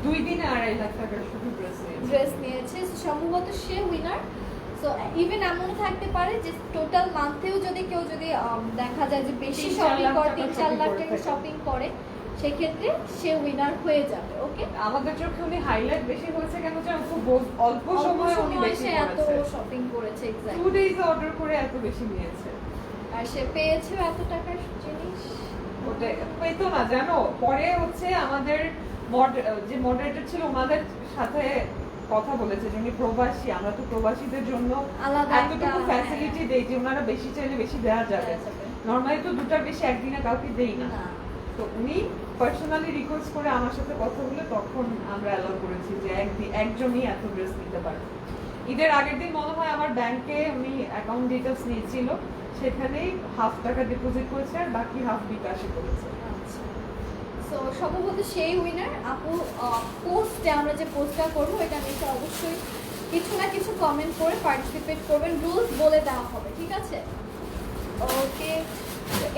2 দিনে 2.5 লাখ টাকার শুধু ড্রেস নিয়েছে, সম্ভবত সে উইনার। সো ইভেন এমনও থাকতে পারে যে টোটাল মান্থেও যদি কেউ দেখা যায় যে বেশি শপিং করে, 3-4 লাখ টাকা শপিং করে, সেক্ষেত্রে সে উইনার হয়ে যাবে। ওকে, আমাদের চোখে উনি হাইলাইট বেশি হয়েছে কেন জানো? খুব অল্প সময়ে উনি বেশি এত করেছে। শপিং করেছে, 2 ডেজ অর্ডার করে এত বেশি নিয়েছে। আর সে পেয়েছে এত টাকার জিনিস। ওটা পেতো না জানো, পরে হচ্ছে আমাদের যে মডারেটর ছিল ওনাদের সাথে কথা বলেছে যে উনি প্রবাসী, আমরা তো প্রবাসীদের জন্য আলাদা এতটুকু ফ্যাসিলিটি দেই যে ওনারা বেশি চাইলে বেশি দেওয়া যাবে। নরমালি তো দুটার বেশি একদিনে কাউকে দেই না। তো উনি পার্সোনালি রিকোয়েস্ট করে আমার সাথে কথা বলে তখন আমরা অ্যালাউ করেছি যে একজনই এত ড্রেস নিতে পারে। ঈদের আগের দিন মনে হয় আমার ব্যাংকে উনি অ্যাকাউন্ট ডিটেলস নিয়েছিল, সেখানেই হাফ টাকা ডিপোজিট করেছে আর বাকি হাফ বিকাশে করেছে। সো সম্ভবত সেই উইনার। আপু পোস্টে আমরা যে পোস্টটা করবো এটা নিচে অবশ্যই কিছু না কিছু কমেন্ট করে পার্টিসিপেট করবেন, রুলস বলে দেওয়া হবে, ঠিক আছে? ওকে,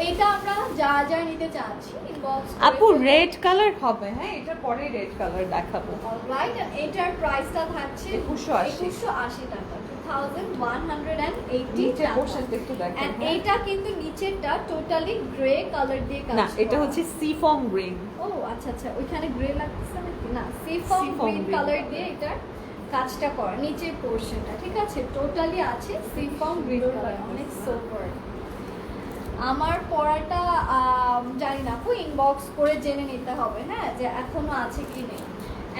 এইটা আমরা যা নিতে চাচ্ছি ইনবক্স আপু রেড কালার হবে। হ্যাঁ, এটা পরে রেড কালার দেখাবো। অলরাইট, এটার প্রাইসটা থাকছে 2180 টাকা, 2180 নিচে টাকা। পোর্শনটা একটু দেখেন। এন্ড এইটা কিন্তু নিচেরটা টোটালি গ্রে কালার দিয়ে কাজ না, করা। এটা হচ্ছে সিফম গ্রিন। ও আচ্ছা, ওইখানে গ্রে লাগছে নাকি? না, সিফম গ্রিন কালার দিয়ে এটার কাজটা করা, নিচের পোর্শনটা, ঠিক আছে? টোটালি আছে সিফম গ্রিন কালার, অনেক সুপার। আমার পড়াটা জানি না, আপু ইনবক্স করে জেনে নিতে হবে, হ্যাঁ, যে এখনো আছে কি নেই।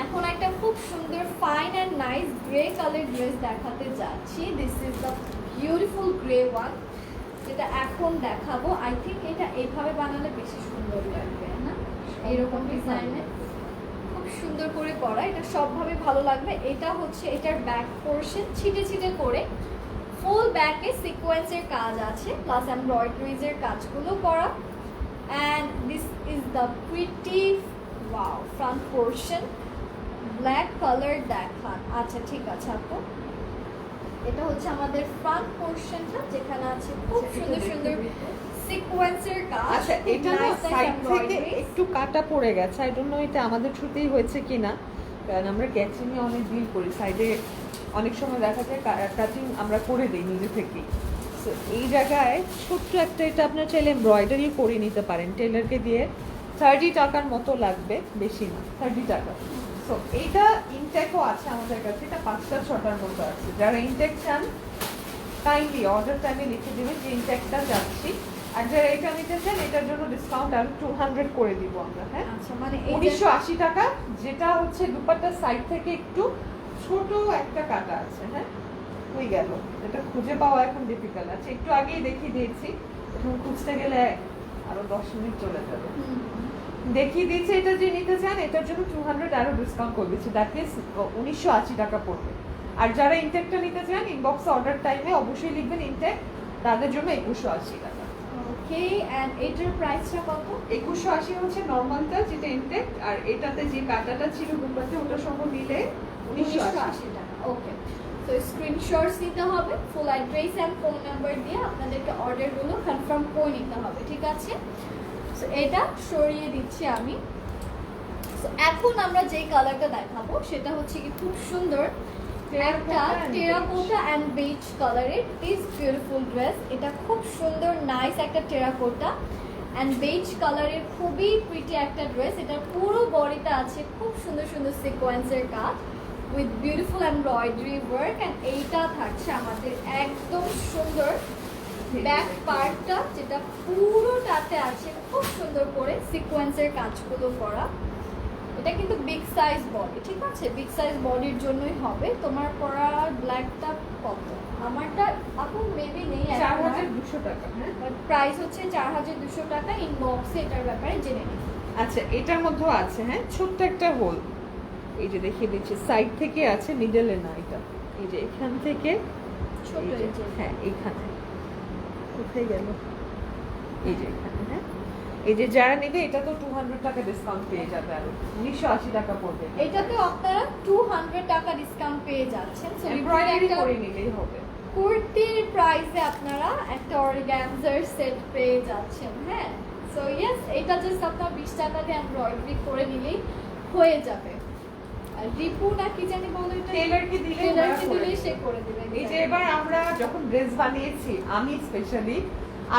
এখন একটা খুব সুন্দর fine and nice grey colour dress দেখাতে যাচ্ছি। This is the beautiful grey one, যেটা এখন দেখাবো। আই থিঙ্ক এটা এইভাবে বানালে বেশি সুন্দর লাগবে, না এইরকম ডিজাইনে খুব সুন্দর করে করা, এটা সবভাবে ভালো লাগবে। এটা হচ্ছে এটার ব্যাক পোর্শন ছিটে করে ফুল ব্যাকে সিকোয়েন্সের কাজ আছে, প্লাস এমব্রয়ডারিজের কাজগুলো করা। And this is the pretty wow front portion, black colour দেখান। আচ্ছা ঠিক আছে আপু, এটা হচ্ছে আমাদের ফ্রন্ট পোর্শনটা, যেখানে আছে খুব সুন্দর সুন্দর সিকোয়েন্সের কাজ। আচ্ছা, এটা না সাইড থেকে একটু কাটা পড়ে গেছে, আই ডোন্ট নো এটা আমাদের থ্রুতেই হয়েছে কিনা, কারণ আমরা ক্যাচিংয়ে অনেক ডিল করি, সাইডে অনেক সময় দেখা যায় কাটিং আমরা করে দিই নিজে থেকেই। সো এই জায়গায় ছোট্ট একটা, এটা আপনার চাইলে এমব্রয়ডারি করে নিতে পারেন টেলারকে দিয়ে। 30 টাকার মতো লাগবে, বেশি না, 30 টাকা। সো এইটা ইনটেকও আছে আমাদের কাছে, এটা 5টা-6টার মতো আছে। যারা ইনটেক চান কাইন্ডলি অর্ডার টাইমে লিখে দেবেন যে ইনটেকটা যাচ্ছি। আর যারা এটা নিতে চান এটার জন্য ডিসকাউন্ট আরো 200 করে দিব আমরা। হ্যাঁ, আচ্ছা, মানে 1980 টাকা, যেটা হচ্ছে দুপাট্টার সাইড থেকে একটু ছোট একটা কাটা আছে। হ্যাঁ, হয়ে গেল। এটা খুঁজে পাওয়া এখন ডিফিকাল্ট আছে, একটু আগেই দেখিয়ে দিয়েছি, এখন খুঁজতে গেলে আরো 10 মিনিট চলে যাবে। দেখিয়ে দিয়েছি। এটা যে নিতে চান এটার জন্য 200 আরো ডিসকাউন্ট করে দিচ্ছি, দ্যাট মিনস 1980 টাকা পড়বে। আর যারা ইনটেকটা নিতে চান ইনবক্সে অর্ডার টাইমে অবশ্যই লিখবেন ইনটেক, তাদের জন্য 2180 টাকা। ওকে, এন্ড এটার প্রাইসটা কত? 2180 হচ্ছে নরমালটা, যেটা ইনটেক, আর এটাতে যে কাটাটা ছিল দুপাতে ওটা সহ মিলে 1980 টাকা। ওকে, তো স্ক্রিনশটস নিতে হবে, full address and phone number দিয়ে আপনাদেরকে অর্ডারগুলো কনফার্ম করে নিতে হবে, ঠিক আছে? সো এটা সরিয়ে দিচ্ছি আমি। সো এখন আমরা যেই কালারটা দেখাবো সেটা হচ্ছে কি খুব সুন্দর একটা টেরাকোটা অ্যান্ড বেজ কালারের দিস বিউটিফুল ড্রেস। এটা খুব সুন্দর নাইস একটা টেরাকোটা অ্যান্ড বেজ কালারের খুবই প্রিটি একটা ড্রেস। এটা পুরো বডিটা আছে খুব সুন্দর সুন্দর সিকোয়েন্সের কাজ with beautiful embroidery work, and এইটা থাকছে আমাদের একদম সুন্দর ব্যাক পার্টটা, যেটা পুরোটাতে আছে খুব সুন্দর করে সিকোয়েন্সের কাজগুলো করা। এটা কিন্তু বিগ সাইজ বডি, ঠিক আছে, বিগ সাইজ বডির জন্যই হবে। তোমার পরা ব্ল্যাকটা কত? আমারটা আপু মেবি নেই, 4200 টাকা। হ্যাঁ, বাট প্রাইস হচ্ছে 4200 টাকা। ইনবক্সে এটার ব্যাপারে জেনে নিন। আচ্ছা, এটার মধ্যেও আছে হ্যাঁ ছোট্ট একটা হোল, এই যে দেখিয়ে দিচ্ছি, সাইড থেকে আছে, মিডলে না, এটা এই যে এখান থেকে ছোট এই যে, এই যে। হ্যাঁ এইখানে কোথায় গেল, এই যে এখানে। হ্যাঁ, এই যে যারা নেবে এটা তো 200 টাকা ডিসকাউন্ট পেয়ে যাবে, আরো 1980 টাকা পড়বে। এটাতে আপনারা 200 টাকা ডিসকাউন্ট পেয়ে যাচ্ছেন। সো এমব্রয়ডারি করে নিলেই হবে। কুর্তির প্রাইসে আপনারা একটা অর্গানজার সেট পেয়ে যাচ্ছেন। হ্যাঁ, সো ইয়েস, এটা জাস্ট আপনার 20 টাকা দিয়ে এমব্রয়ডারি করে নিলেই হয়ে যাবে। আর রিপু না কি জানি বলো, এটা টেলারকে দিলে টেলারকে দিলেই সে করে দিবে। এই যে এবার আমরা যখন ড্রেস বানিয়েছি, আমি স্পেশালি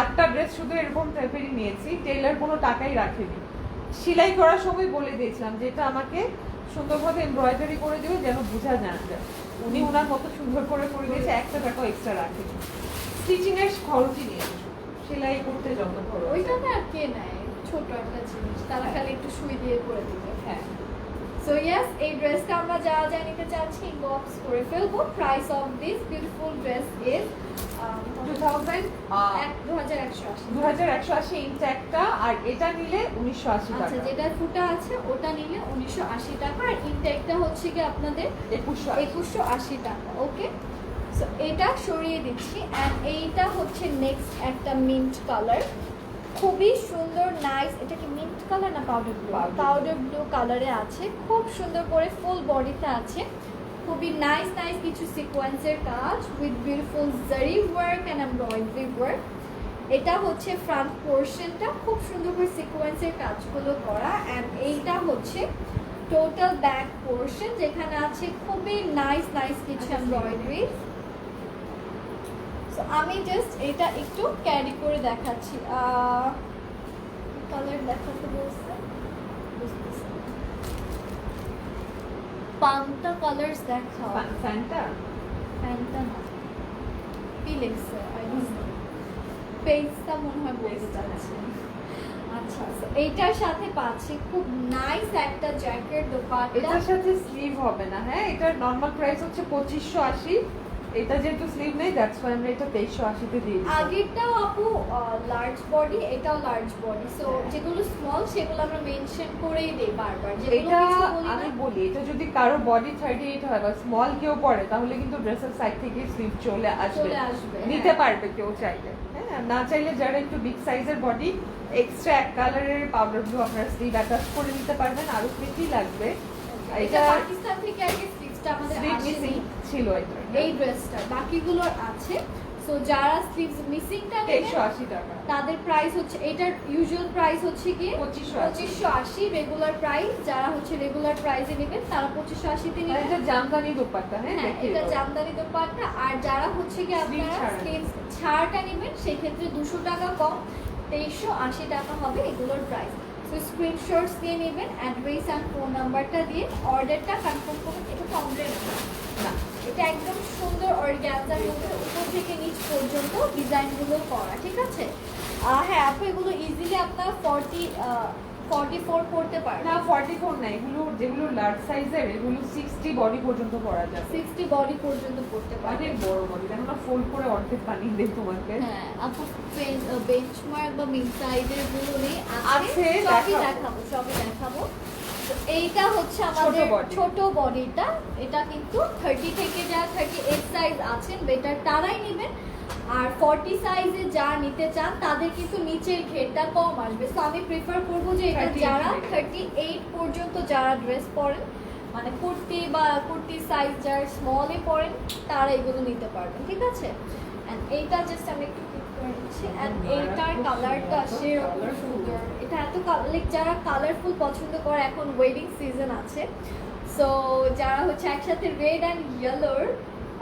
8টা ড্রেস শুধু এরকম টাইপেরই নিয়েছি, টেলার কোনো টাকাই রাখেনি। সেলাই করার সময় বলে দিয়েছিলাম যে এটা আমাকে সুন্দরভাবে এমব্রয়ডারি করে দিবে যেন বোঝা না যায়। উনি ওনার মতো সুন্দর করে দিয়েছে, 1 টাকাও এক্সট্রা রাখেনি। স্টিচিং এর খরচই নিয়েছে, সেলাই করতে যত খরচ। ওইটা না আর কে নেয়, ছোট একটা জিনিস, তারা খালি একটু সুই দিয়ে করে দিবে। হ্যাঁ, সো ইয়েস, এই ড্রেসটা আমরা যা যা নিতে চাচ্ছি ইনবক্স করে ফেলবো। Price of this beautiful dress is 2180 inch একটা, আর এটা নিলে 1980 আচ্ছা, টাকা। যেটা ফুটা আছে ওটা নিলে 1980 টাকা, আর ইনটেকটা হচ্ছে কি আপনাদের 2180 টাকা। ওকে, সো এটা সরিয়ে দিচ্ছি। অ্যান্ড এইটা হচ্ছে নেক্সট একটা মিন্ট কালার, খুবই সুন্দর নাইস। এটা কি মিন্ট কালার না পাউডার ব্লু? পাউডার ব্লু কালারে আছে, খুব সুন্দর করে ফুল বডিতে আছে, খুবই নাইস নাইস কিছু সিকোয়েন্সের কাজ উইথ বিউটিফুল জারি ওয়ার্ক অ্যান্ড এমব্রয়ডারি ওয়ার্ক। এটা হচ্ছে ফ্রন্ট পোর্শনটা, খুব সুন্দর করে সিকোয়েন্সের কাজগুলো করা। অ্যান্ড এইটা হচ্ছে টোটাল ব্যাক পোর্শন, যেখানে আছে খুবই নাইস নাইস কিছু এমব্রয়ডারি। সো আমি জাস্ট এটা একটু ক্যারি করে দেখাচ্ছি। কালার দেখাতে বলছে, বুঝতেছি না। পান্তা কালার্স দেখাও। ফ্যানটা প্যান্টটা না, কি লিখছে আই ডোন্ট নো, পেজটা মনে হয় বলতে চাচ্ছি। আচ্ছা, so এইটার সাথে পাচ্ছি খুব নাইস একটা জ্যাকেট দোপাট্টা। এটার সাথে স্লিভ হবে না। হ্যাঁ, এটার নরমাল প্রাইস হচ্ছে 2580, এটা যেহেতু স্লিভ নেই দ্যাটস ওয়াই আমরা এটা 2380 তে দিয়ে দিচ্ছি। আগেরটাও আপু লার্জ বডি, এটাও লার্জ বডি। সো যেগুলো স্মল সেগুলো আমরা মেনশন করেই দেই বারবার, যেগুলো এটা কিছু বলি আমি না। বলি, এটা যদি কারো বডি 38 হয় বা স্মল কেউ পরে, তাহলে কিন্তু ড্রেসের সাইড থেকে স্লিভ চলে আসবে, নিতে পারবে কেউ চাইলে। হ্যাঁ, না চাইলে যারা একটু বিগ সাইজের বডি, এক্সট্রা এক কালারের পাউডার ব্লু আপনারা স্লিভ অ্যাটাচ করে নিতে পারবেন, আরো প্রিটি লাগবে। এটা পাকিস্তান থেকে আগে স্লিভসটা আমাদের আসেনি ছিল এটা, এই ড্রেসটা, বাকিগুলোর আছে। সো যারা স্লিভস মিসিংটা নেবেন 2380 টাকা। তাদের প্রাইস হচ্ছে, এটার ইউজুয়াল প্রাইস হচ্ছে কি 2580 রেগুলার প্রাইস। যারা হচ্ছে রেগুলার প্রাইসে নেবেন তারা 2580 তে আর নেবেন। এটা জামদানি দোপাট্টা। হ্যাঁ, হ্যাঁ, দেখিয়ে এটা দাও। জামদানি দোপাট্টা। আর যারা হচ্ছে কি আপনারা ছাড়া। স্লিভস ছাড়টা নেবেন সেই ক্ষেত্রে 200 টাকা কম, 2380 টাকা হবে এগুলোর প্রাইস। সো স্ক্রিনশটস দিয়ে নেবেন, অ্যাড্রেস অ্যান্ড ফোন নাম্বারটা দিয়ে অর্ডারটা কনফার্ম করবেন। এটা তো অনলাইন না, এটা একদম সুন্দর অর্গানজার মধ্যে উপর থেকে নিচ পর্যন্ত ডিজাইনগুলো করা, ঠিক আছে। হ্যাঁ আপু, এগুলো ইজিলি আপনার 44 পড়তে পারেন। না 44 না, এগুলো যেগুলো লার্জ সাইজের এগুলো 60 বডি পর্যন্ত পরা যাবে। 60 বডি পর্যন্ত পড়তে পারেন। অনেক বড় বডি, দেখো না ফোল্ড করে অর্ধেক বানিয়ে দেই তোমাকে। হ্যাঁ আপু, বেঞ্চমার্ক বা মিড সাইজের গুলো নেই আছে, সবই দেখাবো। দেখাবো। তো এইটা হচ্ছে আমাদের body। ছোট বডিটা। এটা কিন্তু 30 থেকে যারা 38 সাইজ আছেন বেটার তারাই নেবেন। আর 40 সাইজে যা নিতে চান তাদের কিন্তু নিচের ঘেরটা কম আসবে। সো আমি প্রেফার করবো যে এটা 38 যারা থেকে। 38 পর্যন্ত যারা ড্রেস পরেন, মানে কুর্তি বা কুর্তি সাইজ যারা স্মলে পরেন, তারা এগুলো নিতে পারবেন, ঠিক আছে। এন্ড এইটা জাস্ট আমি একটু ক্লিক করে নিচ্ছি। এন্ড এইটার কালারটা সেরকম সুন্দর। এটা এত লাইক যারা কালারফুল পছন্দ করে, এখন ওয়েডিং সিজন আছে, সো যারা হচ্ছে একসাথে রেড অ্যান্ড ইয়েলোর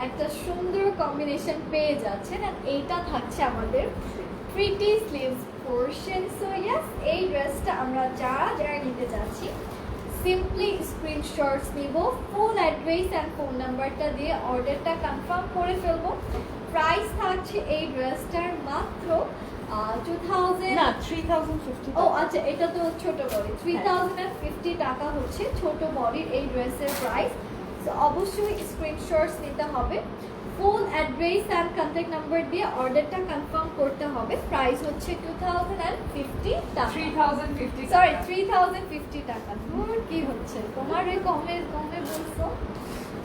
একটা সুন্দর কম্বিনেশন পেয়ে যাচ্ছেন, আর এইটা থাকছে আমাদের pretty sleeves portion. So yes, এই ড্রেসটা আমরা যারা যারা নিতে যাচ্ছি সিম্পলি স্ক্রিনশটস নিব, ফুল অ্যাড্রেস অ্যান্ড ফোন নাম্বারটা দিয়ে অর্ডারটা কনফার্ম করে ফেলবো। প্রাইস থাকছে এই ড্রেসটার মাত্র 2000 না 3050 ও আচ্ছা, এটা তো ছোট বডি, 3050 টাকা হচ্ছে ছোট বডির এই ড্রেসের প্রাইস। সো অবশ্যই স্ক্রিনশটস নিতে হবে, full address and contact number দিয়ে অর্ডারটা কনফার্ম করতে হবে। প্রাইস হচ্ছে 2050 টাকা, 3050 সরি 3050 টাকা। ধুর, কি হচ্ছে তোমার এই কমে কমে বলছো,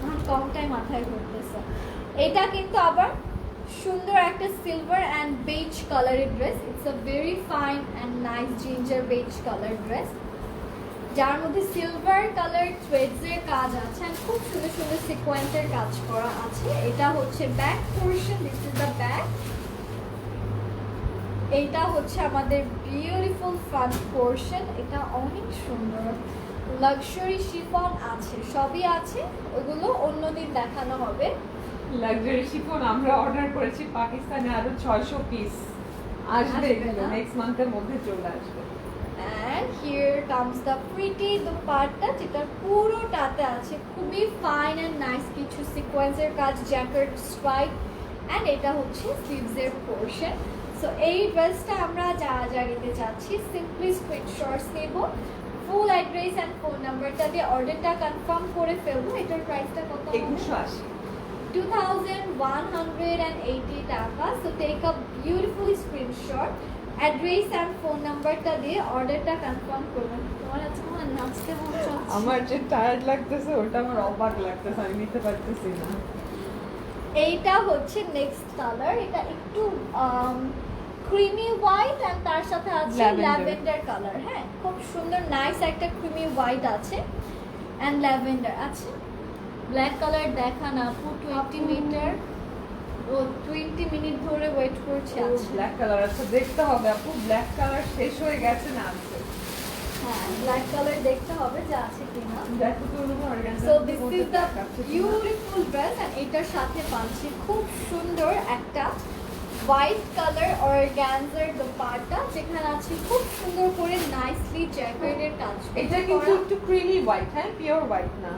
আমার কমটাই মাথায় ঘুরতেছে। এটা কিন্তু আবার সুন্দর একটা সিলভার অ্যান্ড বেজ কালারের dress. It's a very fine and nice ginger beige colour dress, যার মধ্যে সিলভার কালার থ্রেডসের কাজ আছে আর খুব সুন্দর সুন্দর সিকোয়েন্সের কাজ করা আছে। এটা হচ্ছে back portion, this is the back. এইটা হচ্ছে আমাদের বিউটিফুল ফ্রন্ট পোর্শন। এটা অনেক সুন্দর, লাক্সারি শিফন আছে, সবই আছে, ওগুলো অন্যদিন দেখানো হবে। লাক্সারি শিফন আমরা অর্ডার করেছি পাকিস্তানে, আরো 600 পিস আসবে, এগুলো না? নেক্সট মান্থের মধ্যে চলে আসবে। And here comes the pretty dupatta, যেটা পুরোটাতে আছে খুবই ফাইন এন্ড নাইস কিছু সিকোয়েন্সের কাজ, জ্যাকেট স্ট্রাইপ, এন্ড এটা হচ্ছে স্লিভসের পোর্শন। সো এই ড্রেসটা আমরা যা যা নিতে চাচ্ছি সিম্পলি স্ক্রিনশটস নেব, ফুল অ্যাড্রেস এন্ড ফোন নাম্বারটা দিয়ে অর্ডারটা কনফার্ম করে ফেলবো। এটার প্রাইসটা কত? 2180। 2180 টাকা। So take a beautiful screenshot, address and phone নাম্বারটা দিয়ে অর্ডারটা কনফার্ম করবেন। তোমার আজকে আমার নাচতে মন চাচ্ছে। আমার যে টায়ার্ড লাগতেছে ওটা আমার অবাক লাগতেছে, আমি নিতে পারতেছি না। এইটা হচ্ছে নেক্সট কালার, এটা একটু ক্রিমি হোয়াইট এন্ড তার সাথে আছে Lavender. Lavender colour. হ্যাঁ, খুব সুন্দর নাইস একটা ক্রিমি হোয়াইট আছে এন্ড ল্যাভেন্ডার আছে। ব্ল্যাক কালার দেখা না, আপু 20 মিটার ও 20 মিনিট ধরে ওয়েট করছে। আছে ব্ল্যাক কালার আছে, দেখতে হবে আপু ব্ল্যাক কালার শেষ হয়ে গেছে না আছে। হ্যাঁ, ব্ল্যাক কালার দেখতে হবে যে আছে কিনা। দেখো তো ওরকম organza. So this is the beautiful dress, and এটার সাথে পাচ্ছি খুব সুন্দর একটা হোয়াইট কালার অর্গানজার দুপাট্টা, যেখানে আছে খুব সুন্দর করে নাইসলি জ্যাকেটের কাজ। এটা কিন্তু একটু ক্রিমি হোয়াইট, হ্যাঁ পিওর হোয়াইট না।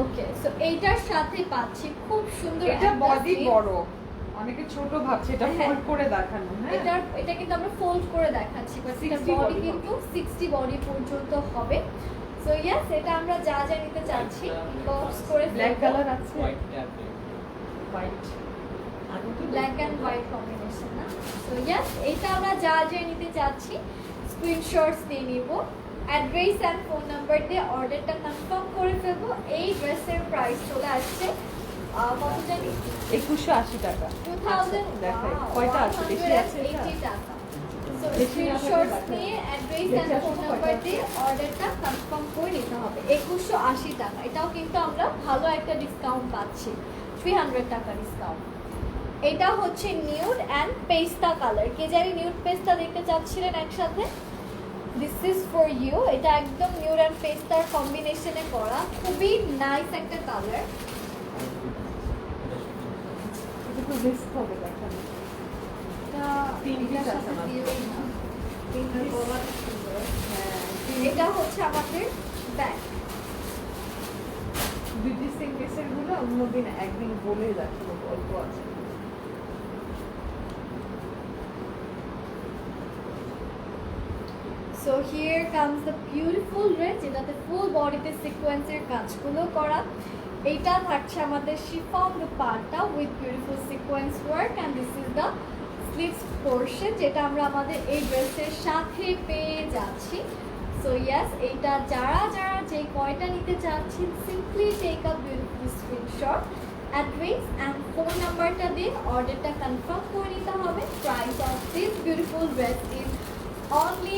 ওকে, সো এইটার সাথে পাচ্ছি খুব সুন্দর এটা একটা বডি sleeve। বড়, অনেকে ছোট ভাবছে, এটা হ্যাঁ। ফোল্ড করে দেখানো। হ্যাঁ এটা কিন্তু আমরা ফোল্ড করে দেখাচ্ছি, বাট এটা 60 বডি body কিন্তু 60 বডি পর্যন্ত হবে। সো ইয়েস, এটা আমরা যা যা নিতে চাচ্ছি ইনবক্স করে ব্ল্যাক কালার আছে, হোয়াইট আছে। White black and white combination না। সো ইয়েস, এটা আমরা যা যা নিতে চাচ্ছি স্ক্রিনশটস দিয়ে নিব, অ্যাড্রেস অ্যান্ড ফোন নাম্বার দিয়ে অর্ডারটা কনফার্ম করে ফেলবো। এই ড্রেসের প্রাইস চলে আসছে কত জানি, 2180 টাকা। 2000 দেখাই কয়টা আছে, বেশি আছে এটা? 180 টাকা। সো বেশি না থাকলে স্ক্রিনশটস দেখাই। নিয়ে অ্যাড্রেস বেশি অ্যান্ড আছে ফোন তো নাম্বার কয়টা দিয়ে অর্ডারটা কনফার্ম করে নিতে হবে। 2180 টাকা, এটাও কিন্তু আমরা ভালো একটা ডিসকাউন্ট পাচ্ছি, 300 টাকা ডিসকাউন্ট। এটা হচ্ছে নিউড অ্যান্ড পেস্তা কালার। কে জানি নিউড পেস্তা দেখতে চাচ্ছিলেন একসাথে, দিস ইজ ফর ইউ। এটা একদম নিউড অ্যান্ড পেস্তার কম্বিনেশনে করা, খুবই নাইস একটা কালার। এটা তো বেস্ট হবে দেখানো। তিন piece আছে মাত্র। এটা হচ্ছে আমাদের ব্যাগ। বিউটি সিঙ্কেসের গুলো অন্যদিন একদিন বলে রাখবো, গল্প আছে। So here comes the beautiful dress, যেটাতে ফুল বডিতে সিকোয়েন্সের কাজগুলো করা। এইটা থাকছে আমাদের chiffon dupatta with beautiful sequence work, and this is the sleeves portion, যেটা আমরা আমাদের এই ড্রেসের সাথে পেয়ে যাচ্ছি। সো ইয়েস, এইটা যারা যারা যে কয়টা নিতে চাচ্ছেন simply take a beautiful screenshot, address and phone নাম্বারটা দিয়ে অর্ডারটা কনফার্ম করে নিতে হবে। Price of this beautiful dress is only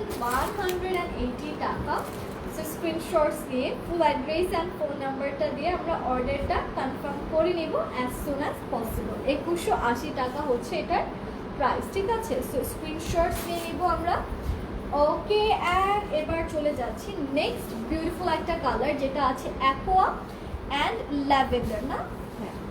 2180 টাকা। সো স্ক্রিনশটস দিয়ে ফুল অ্যাড্রেস অ্যান্ড ফোন নাম্বারটা দিয়ে আমরা অর্ডারটা কনফার্ম করে নিব অ্যাজ সুন অ্যাজ পসিবল। 2180 টাকা হচ্ছে এটার প্রাইস, ঠিক আছে? সো স্ক্রিনশটস নিয়ে নিব আমরা, ওকে, অ্যান্ড এবার চলে যাচ্ছি নেক্সট বিউটিফুল একটা কালার যেটা আছে অ্যাকোয়া অ্যান্ড ল্যাভেন্ডার না,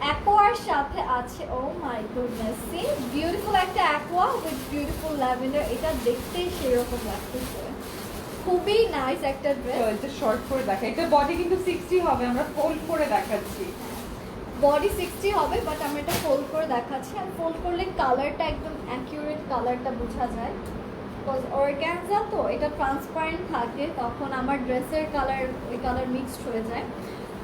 অ্যাকোয়ার সাথে আছে ও মাই গুডনেস সি বিউটিফুল একটা অ্যাকোয়া উইথ বিউটিফুল ল্যাভেন্ডার। এটা দেখতেই সেরকম লাগতেছে, খুবই নাইস একটা তো ড্রেস। এটা শর্ট করে দেখা, এটা বডি কিন্তু 60 হবে, আমরা ফোল্ড করে দেখাচ্ছি। বডি 60 হবে, বাট আমরা এটা ফোল্ড করে দেখাচ্ছি। আর ফোল্ড করলে কালারটা একদম অ্যাকিউরেট কালারটা বোঝা যায়, বিকজ অর্গানজা তো এটা ট্রান্সপারেন্ট থাকে, তখন আমার ড্রেসের কালার ওই কালার মিক্সড হয়ে যায়।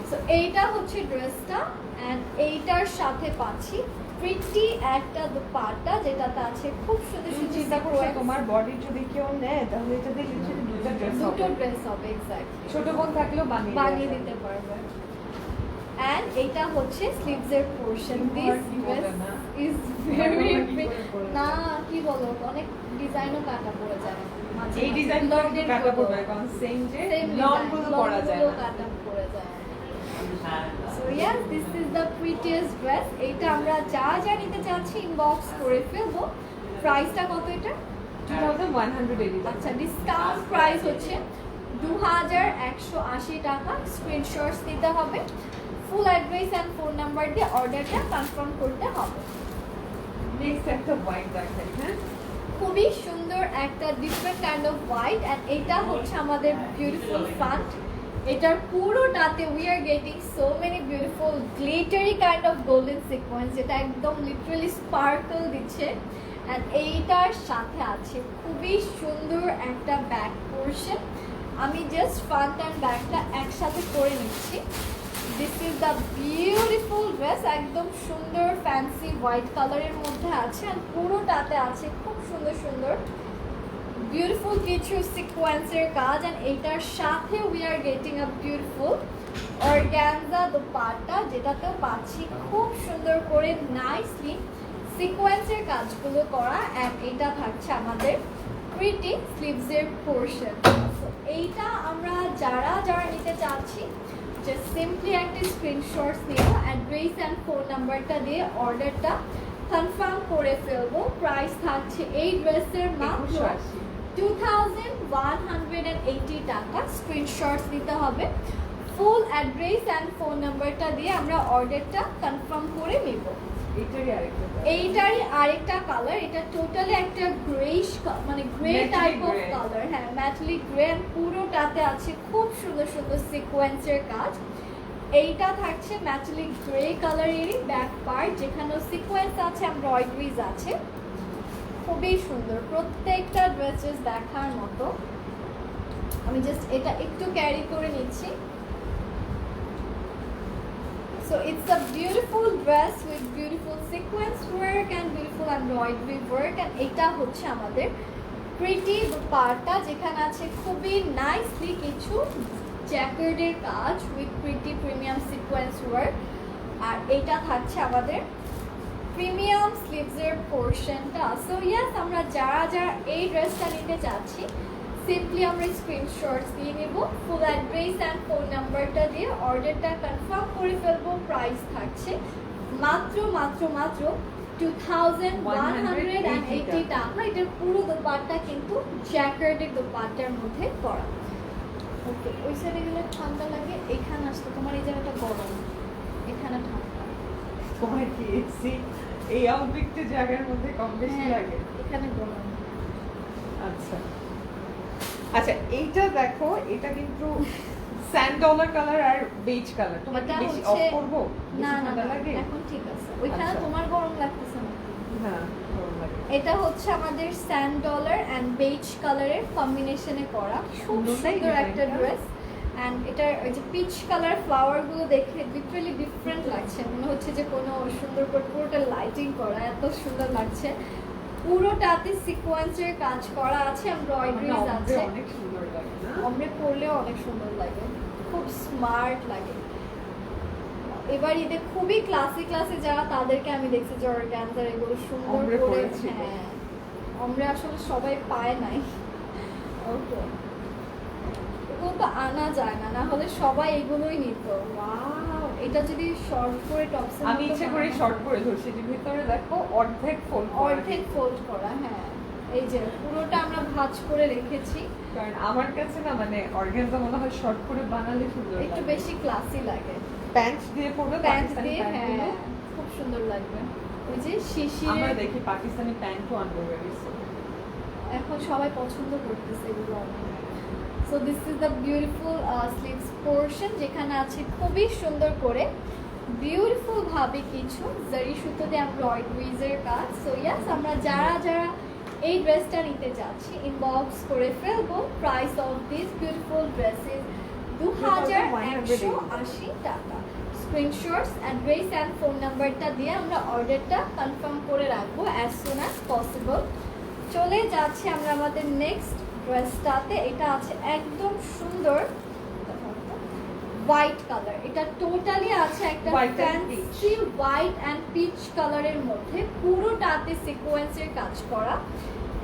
সো এইটা হচ্ছে ড্রেসটা, অ্যান্ড এইটার সাথে পাচ্ছি প্রিটি একটা দুপাট্টা যেটাতে আছে খুব সুন্দর তুমি সুন্দর চিন্তা করছো sequence। তোমার বডি যদি কেউ নেয় তাহলে এটা দিয়ে লিটারালি দুটো ড্রেস দুটো হবে। ড্রেস হবে এক্স্যাক্টলি, ছোট বোন থাকলেও বানিয়ে দিতে পারবে। অ্যান্ড এইটা হচ্ছে স্লিভস এর পোরশন। কি দিস বলে ড্রেস না? ইজ ভেরি না কি বলো, অনেক ডিজাইনও কাটা পড়ে যায় মাঝে এই মাঝে। ডিজাইনটা Long একটু এর কাটা গুলো, পড়বে কারণ সেম যে same লং design, গুলো long পরা যায় গুলো না। কাটা পড়ে যায়। So yes, this is the prettiest dress. এটা আমরা যা যা নিতে চাচ্ছি ইনবক্স করে ফেলবো। প্রাইসটা কত এটা? 2180 টাকা। আচ্ছা, ডিসকাউন্ট প্রাইস হচ্ছে 2180 টাকা। স্ক্রিনশটস দিতে হবে, full address and phone number দিয়ে অর্ডারটা কনফার্ম করতে হবে। নেক্সট একটা হোয়াইট দেখাই, হ্যাঁ খুবই সুন্দর একটা different kind of white, and এটা হচ্ছে আমাদের বিউটিফুল ফ্রন্ট। এটার পুরোটাতে we are getting so many beautiful glittery kind of golden sequence, যেটা একদম লিটারালি স্পার্কল দিচ্ছে। অ্যান্ড এইটার সাথে আছে খুবই সুন্দর একটা ব্যাক পোর্শন। আমি জাস্ট ফ্রন্ট অ্যান্ড ব্যাকটা একসাথে করে নিচ্ছি। This is the beautiful dress, একদম সুন্দর ফ্যান্সি হোয়াইট কালারের মধ্যে আছে, আর পুরোটাতে আছে খুব সুন্দর সুন্দর বিউটিফুল কিছু সিকোয়েন্সের কাজ। অ্যান্ড এইটার সাথে we are getting a beautiful organza dupatta, যেটাতেও পাচ্ছি খুব সুন্দর করে নাইসলি সিকোয়েন্সের কাজগুলো করা। অ্যান্ড এটা থাকছে আমাদের প্রিটি স্লিভসের পোর্শন। এইটা আমরা যারা যারা নিতে চাচ্ছি জাস্ট সিম্পলি একটা স্ক্রিনশটস নিয়ে অ্যাড্রেস অ্যান্ড ফোন নাম্বারটা দিয়ে অর্ডারটা কনফার্ম করে ফেলবো। প্রাইস থাকছে এই ড্রেসের মাত্র 2180 টাকা। স্ক্রিনশটস দিতে হবে, ফুল অ্যাড্রেস অ্যান্ড ফোন নাম্বারটা দিয়ে আমরা অর্ডারটা কনফার্ম করে নেব। এইটারই আরেকটা এইটারই আরেকটা কালার, এটা টোটালি একটা গ্রেইশ মানে grey Metallic type of grey। Colour, হ্যাঁ ম্যাটালিক গ্রে। পুরোটাতে আছে খুব সুন্দর সুন্দর সিকোয়েন্সের কাজ। এইটা থাকছে ম্যাটালিক গ্রে কালারেরই ব্যাক পার্ট, যেখানেও সিকোয়েন্স আছে, এমব্রয়ডারিজ আছে, খুবই সুন্দর প্রত্যেকটা ড্রেসেস দেখার মতো। আমি জাস্ট এটা একটু ক্যারি করে নিচ্ছি। So it's a beautiful dress with beautiful sequence work and beautiful embroidery work, and এটা হচ্ছে আমাদের প্রিটি দুপাট্টা, যেখানে আছে খুবই নাইসলি কিছু জ্যাকেটের কাজ with pretty premium sequence work. আর এটা থাকছে আমাদের প্রিমিয়াম স্লিভসের পোর্শনটা। সো ইয়েস, আমরা যারা যারা এই ড্রেসটা নিতে চাচ্ছি সিম্পলি আমরা স্ক্রিনশটস দিয়ে নেব, ফুল অ্যাড্রেস অ্যান্ড ফোন নাম্বারটা দিয়ে অর্ডারটা কনফার্ম করে ফেলবো। প্রাইস থাকছে মাত্র মাত্র মাত্র 2180 টাকা। এটার পুরো দোপাট্টা কিন্তু জ্যাকেটের দোপাট্টার মধ্যে করা। ওকে, ওই সাইডে গেলে ঠান্ডা লাগে, এখানে আসতে তোমার এই জায়গাটা গরম, এখানে ঠান্ডা। তোমার কি এসি এই আউটফিটটা জায়গার মধ্যে কম বেশি হ্যাঁ, লাগে? এখানে গরম। আচ্ছা আচ্ছা, এইটা দেখো, এটা কিন্তু স্যান্ড ডলার কালার আর বেজ কালার। তোমার কি এটা বেশি অফ হচ্ছে- করব? না না ঠান্ডা না, লাগে? এখন ঠিক আছে। ওইখানে আচ্ছা। তোমার গরম লাগতেছে না? না, গরম লাগে। এটা হচ্ছে আমাদের স্যান্ড ডলার অ্যান্ড বেজ কালারের কম্বিনেশনে করা খুব সুন্দর সুন্দর একটা design টা। ড্রেস। অ্যান্ড এটার ওই যে পিচ কালার ফ্লাওয়ারগুলো দেখে লিটারালি ডিফারেন্ট লাগছে, মনে হচ্ছে যে কোনো সুন্দর করে পুরোটা লাইটিং করা, এত সুন্দর লাগছে। পুরোটাতে সিকোয়েন্সের কাজ করা আছে, এমব্রয়ডারিজ আমার আছে। অনেক সুন্দর লাগে না? আমরা পরলেও অনেক সুন্দর লাগে, খুব স্মার্ট লাগে। এবার ঈদে খুবই ক্লাসি ক্লাসি যারা, তাদেরকে আমি দেখছি যে অর্গানজার এগুলো সুন্দর ombre করে, পরেছিল। হ্যাঁ আমরা আসলে সবাই পায় নাই। ওকে, এগুলো তো আনা যায় না, না হলে সবাই এগুলোই নিত। ওয়াও, এটা যদি শর্ট করে টপসের আমি ইচ্ছে করে শর্ট করে ধরছি, যে ভিতরে দেখো অর্ধেক ফোল্ড অর্ধেক ফোল্ড করা, হ্যাঁ এই যে পুরোটা আমরা ভাঁজ করে রেখেছি, কারণ আমার কাছে না মানে অর্গানজা মনে হয় শর্ট করে বানালে সুন্দর একটু লাগে। বেশি ক্লাসি লাগে। প্যান্ট দিয়ে পরবে প্যান্ট পাকিস্তানি দিয়ে, প্যান্টগুলো। হ্যাঁ খুব সুন্দর লাগবে। ওই যে আমরা শিশির, দেখি পাকিস্তানি প্যান্টও আনবো very soon। এখন সবাই পছন্দ করতেছে এগুলো অনেক। So this is the beautiful sleeves portion, যেখানে আছে খুবই সুন্দর করে বিউটিফুল ভাবে কিছু জারি সুতো দিয়ে এমব্রয়ডারিজের কাজ। সো ইয়াস, আমরা যারা যারা এই ড্রেসটা নিতে যাচ্ছি ইনবক্স করে ফেলবো। Price of this beautiful dresses 2180 টাকা। স্ক্রিনশটস, অ্যাড্রেস অ্যান্ড ফোন নাম্বারটা দিয়ে আমরা অর্ডারটা কনফার্ম করে রাখবো অ্যাজ সুন অ্যাজ পসিবল। চলে যাচ্ছে আমরা আমাদের নেক্সট ড্রেসটাতে। এটা আছে একদম সুন্দর হোয়াইট কালার। এটা টোটালি আছে একটা White and fancy white and peach কালারের মধ্যে, পুরোটাতে সিকোয়েন্সের কাজ করা।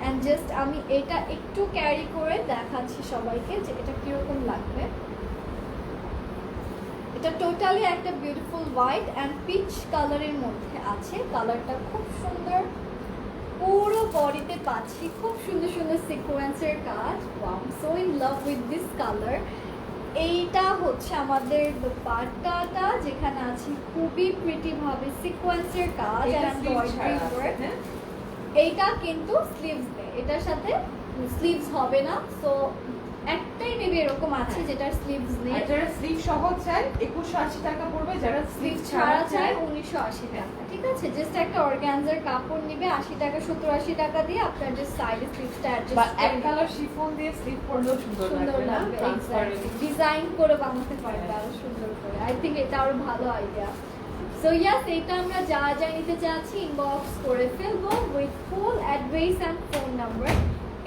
অ্যান্ড জাস্ট আমি এটা একটু ক্যারি করে দেখাচ্ছি সবাইকে যে এটা কিরকম লাগবে। এটা টোটালি একটা বিউটিফুল হোয়াইট অ্যান্ড পিচ কালারের মধ্যে আছে। কালারটা খুব সুন্দর, পুরো বডিতে পাচ্ছি খুব সুন্দর সুন্দর সিকোয়েন্সের কাজ। Wow, so in love with this colour. এইটা হচ্ছে আমাদের দোপাট্টাটা, যেখানে আছে খুবই প্রিটি ভাবে সিকোয়েন্সের কাজ এটা and sleeve embroidery ছাড়া আছে, work। হ্যাঁ? এইটা কিন্তু স্লিভস নেই, এটার সাথে স্লিভস হবে না। সো একটাই মেবি এরকম আছে হ্যাঁ। যেটার স্লিভস নেই। আর যারা স্লিভ সহ চায় 2180 টাকা পড়বে, যারা স্লিভ স্লিভ ছাড়া চাই চায় 1980 টাকা। ঠিক আছে, জাস্ট একটা অর্গানজার কাপড় নিবে 80 টাকা 70-80 টাকা দিয়ে, আপনার যে সাইডে স্লিভসটা বা অ্যাডজাস্ট এক কালার শিফন দিয়ে স্লিভ পরলেও সুন্দর সুন্দর লাগবে না? লাগবে। ট্রান্সপারেন্ট। ডিজাইন করে বানাতে পারবে আরো সুন্দর করে। আই থিঙ্ক এটা আরো ভালো আইডিয়া। সো ইয়াস, এটা আমরা যা যা নিতে চাচ্ছি ইনবক্স করে ফেলবো with full address and phone number.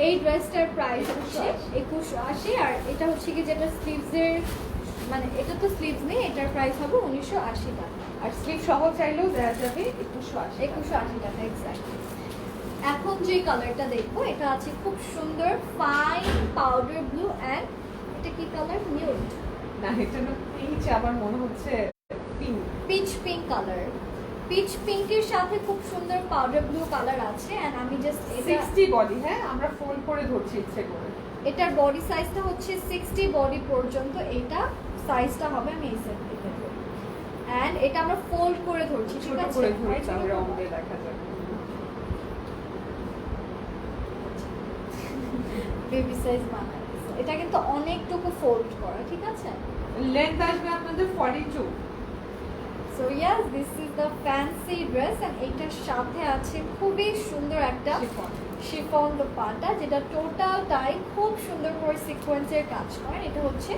এই ড্রেসটার প্রাইস হচ্ছে 2180, আর এটা হচ্ছে কি যেটা স্লিভসের, মানে এটা তো স্লিভস নেই, এটার প্রাইস হবে 1980 টাকা। আর স্লিভ সহ চাইলেও দেওয়া যাবে 2180। 2180 টাকা এক্স্যাক্টলি। এখন যে কালারটা দেখবো, এটা আছে খুব সুন্দর ফাইন পাউডার ব্লু অ্যান্ড এটা কি কালার? নিউড না, এটা না পিচ, আবার মনে হচ্ছে pink. Peach pink colour. Peach পিঙ্কের সাথে খুব সুন্দর পাউডার ব্লু কালার আছে। এন্ড আমি জাস্ট এটা 60 বডি, হ্যাঁ আমরা ফোল্ড করে ধরছি ইচ্ছে করে। এটার বডি সাইজটা হচ্ছে 60 বডি পর্যন্ত, এটা সাইজটা হবে আমি এই সাইড থেকে ধরি। এন্ড এটা আমরা ফোল্ড করে ধরছি, ঠিক ছোট আছে? করে ধরছি, আর ছোট আমরা করবো? অঙ্গে দেখা যাবে। বেবি সাইজ বানাইছে। এটা কিন্তু অনেকটুকু ফোল্ড করা, ঠিক আছে? লেন্থ আসবে আপনাদের 42। So yes, this is the fancy dress and এটার সাথে আছে খুবই সুন্দর একটা শিফন। শিফন দোপাট্টা, যেটা টোটালটাই খুব সুন্দর করে সিকোয়েন্সের কাজ করে। এটা হচ্ছে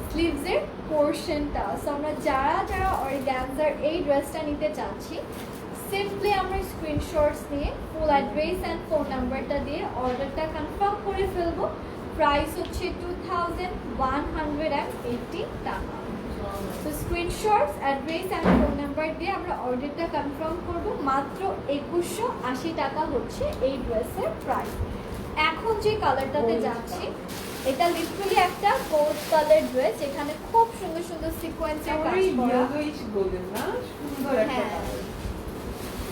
স্লিভসের পোর্শনটা। সো আমরা যারা যারা অর্গানজার এই ড্রেসটা নিতে চাচ্ছি, সিম্পলি আমরা স্ক্রিনশটস নিয়ে ফুল অ্যাড্রেস অ্যান্ড ফোন নাম্বারটা দিয়ে অর্ডারটা কনফার্ম করে ফেলবো। প্রাইস হচ্ছে 2180 টাকা। তো screenshots, address and phone number দিয়ে আমরা অর্ডারটা কনফার্ম করব। মাত্র 2180 টাকা হচ্ছে এই ড্রেসের প্রাইস। এখন যে কালারটাতে Gold যাচ্ছি, এটা লিটারালি একটা গোল্ড কালার ড্রেস, এখানে খুব সুন্দর সুন্দর সিকোয়েন্সের কাজ করা। ইয়েলোইশ গোল্ডেন না, সুন্দর একটা হ্যাঁ। কালার।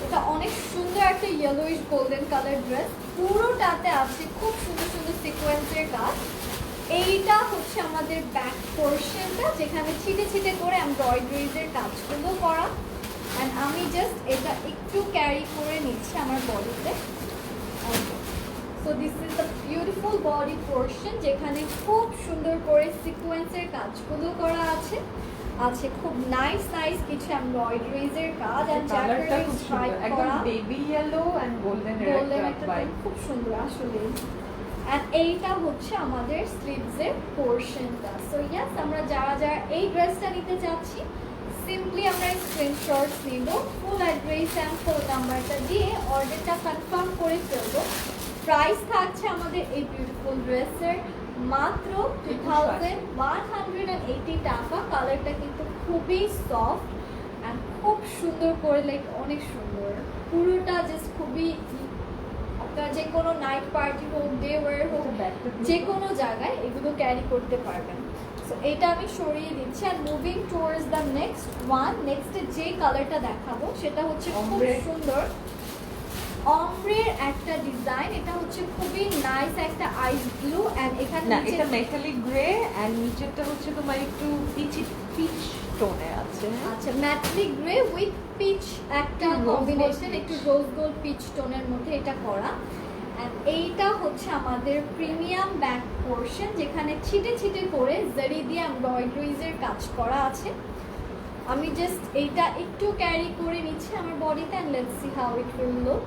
এটা অনেক সুন্দর একটা ইয়েলোইশ গোল্ডেন কালার ড্রেস, পুরোটাতে আছে খুব সুন্দর সুন্দর সিকোয়েন্সের কাজ। এইটা হচ্ছে আমাদের ব্যাক পোর্শনটা, যেখানে ছিটে ছিটে করে এমব্রয়ডারিজের কাজগুলো করা। অ্যান্ড আমি জাস্ট এটা একটু ক্যারি করে নিচ্ছি আমার বডিতে। So this is the beautiful body portion, যেখানে খুব সুন্দর করে সিকোয়েন্সের কাজগুলো করা আছে। আছে খুব নাইস নাইস কিছু এমব্রয়ডারিজের কাজ অ্যান্ড কালারটা জ্যাকারি খুব স্ট্রাইপ সুন্দর, একদম করা। বেবি ইয়েলো এন্ড গোল্ডেনের গোল্ডেন একটা একটা ভাইব। খুব সুন্দর আসলে। এন্ড এইটা হচ্ছে আমাদের স্লিভসের পোর্শনটা। সো ইয়াস, আমরা যারা যারা এই ড্রেসটা নিতে চাচ্ছি, সিম্পলি আমরা স্ক্রিনশটস নিব, ফুল অ্যাড্রেস অ্যান্ড ফোন নাম্বারটা দিয়ে অর্ডারটা কনফার্ম করে ফেলবো। প্রাইস থাকছে আমাদের এই বিউটিফুল ড্রেসের মাত্র 2180 টাকা। কালারটা কিন্তু খুবই সফট অ্যান্ড খুব সুন্দর করে, লাইক অনেক সুন্দর পুরোটা, জাস্ট খুবই আপনার যে কোনো নাইট পার্টি হোক, ডে ওয়ার হোক, যে কোনো জায়গায় এগুলো ক্যারি করতে পারবেন। সো এটা আমি সরিয়ে দিচ্ছি। Are moving towards the next one, next যে কালারটা দেখাবো সেটা হচ্ছে খুব Ombre। সুন্দর অমব্রের একটা ডিজাইন, এটা হচ্ছে খুবই নাইস একটা আইস ব্লু এন্ড এখানে না নিচে এটা মেটালিক গ্রে এন্ড নিচেরটা হচ্ছে তোমার একটু পিচ টোনে আছে। আচ্ছা মেটালিক গ্রে উইথ পিচ একটা একটু rose কম্বিনেশন, gold একটু peach। রোজ গোল্ড পিচ টোনের মধ্যে এটা করা। এন্ড এইটা হচ্ছে আমাদের প্রিমিয়াম ব্যাক পোরশন, যেখানে ছিটে ছিটে করে জরি দিয়ে এমব্রয়ডারিজের কাজ করা আছে। আমি জাস্ট এইটা একটু ক্যারি করে নিচ্ছি আমার বডিতে and let's see how it will look.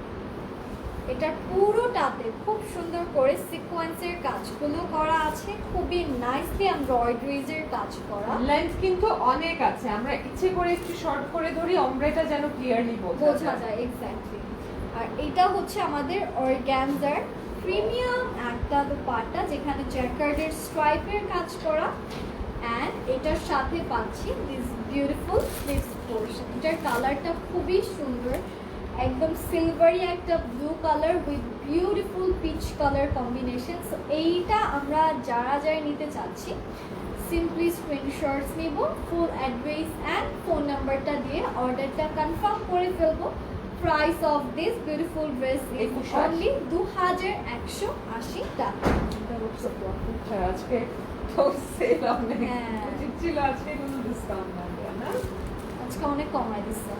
এটা পুরোটাতে খুব সুন্দর করে সিকোয়েন্সের কাজগুলো করা আছে, খুবই নাইসলি এমব্রয়ডারিজের কাজ করা। লেন্থ কিন্তু অনেক আছে, আমরা ইচ্ছে করে একটু শর্ট করে ধরি অমব্রেটা যেন ক্লিয়ারলি বোঝা যায় এক্স্যাক্টলি। আর এটা হচ্ছে আমাদের অর্গানজার প্রিমিয়াম একটা দোপাট্টা, যেখানে জ্যাকার্ডের স্ট্রাইপের কাজ করা এন্ড এটার সাথে পাচ্ছি দিস বিউটিফুল স্লিভস পোরশন। এটার কালারটা খুবই সুন্দর, একদম সিলভারি একটা blue colour with beautiful peach colour combination. So এইটা আমরা যারা যারা নিতে চাচ্ছি সিম্পলি স্ক্রিনশটস নিব, ফুল অ্যাড্রেস অ্যান্ড ফোন নাম্বারটা দিয়ে অর্ডারটা কনফার্ম করে ফেলবো। Price of this beautiful dress is only 2180 টাকা। আজকে তো সেল অনেক হ্যাঁ। উচিত ছিল আজকে কোনো ডিসকাউন্ট না দেওয়া, না? আজকে অনেক কমায় দিচ্ছে।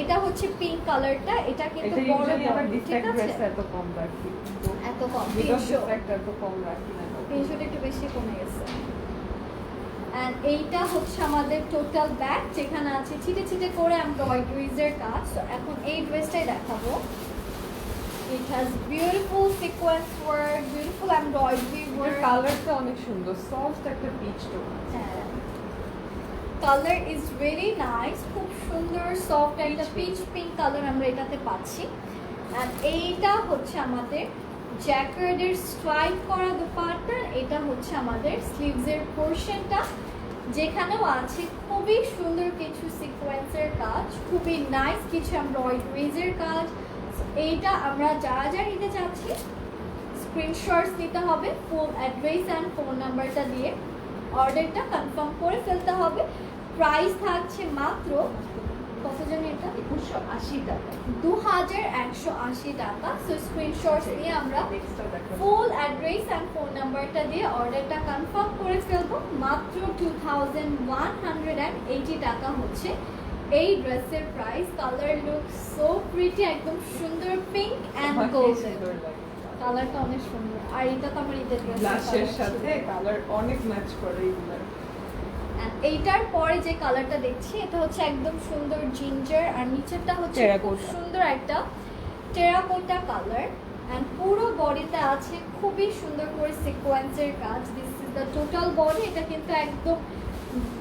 এটা হচ্ছে পিঙ্ক কালারটা, এটা কিন্তু এটা বড় ইউজুয়ালি আমরা বড়, ঠিক ডিফেক্ট আছে? ড্রেস এত কম রাখি, কিন্তু এত কম উইদাউট 300 ডিফেক্ট এত কম রাখি না। 300 একটু বেশি কমে গেছে। এন্ড এইটা হচ্ছে আমাদের টোটাল ব্যাগ, যেখানে আছে ছিটে ছিটে করে এমব্রয়ডারিজের কাজ। তো এখন এই ড্রেসটাই দেখাবো। It has beautiful sequence work, beautiful embroidery or work. কালারটা অনেক সুন্দর, সফট একটা peach tone. Colour is very nice, খুব সুন্দর সফট একটা পিচ পিঙ্ক কালার আমরা এটাতে পাচ্ছি। আর এইটা হচ্ছে আমাদের জ্যাকার্ডের স্ট্রাইপ করা দোপাট্টা, এটা হচ্ছে আমাদের স্লিভসের পোরশনটা, যেখানেও আছে খুবই সুন্দর কিছু সিকোয়েন্সের কাজ, খুবই নাইস কিছু এমব্রয়ডারিজের কাজ। এইটা আমরা যারা যারা নিতে চাচ্ছি স্ক্রিনশটস নিতে হবে, ফুল অ্যাড্রেস অ্যান্ড ফোন নাম্বারটা দিয়ে অর্ডারটা কনফার্ম করে ফেলতে হবে। প্রাইস থাকছে মাত্র কত জানি এটা 2180 টাকা। 2180 টাকা। সো স্ক্রিনশটস নিয়ে আমরা ফুল অ্যাড্রেস অ্যান্ড ফোন নাম্বারটা দিয়ে অর্ডারটা কনফার্ম করে ফেলবো। মাত্র 2180 টাকা হচ্ছে এই ড্রেসের price. Colour look so pretty, একদম সুন্দর পিঙ্ক অ্যান্ড গোল্ডেন। কালারটা অনেক সুন্দর। আর এটা তো আমার ঈদের ড্রেস, ব্লাশের সাথে কালার অনেক ম্যাচ করে এগুলো। এইটার পরে যে কালারটা দেখছি এটা হচ্ছে একদম সুন্দর জিঞ্জার, আর নিচেরটা হচ্ছে খুব টেরাকোটা। সুন্দর একটা টেরাকোটা কালার। এন্ড পুরো বডিতে আছে খুবই সুন্দর করে সিকোয়েন্সের কাজ। This is the total body. এটা কিন্তু একদম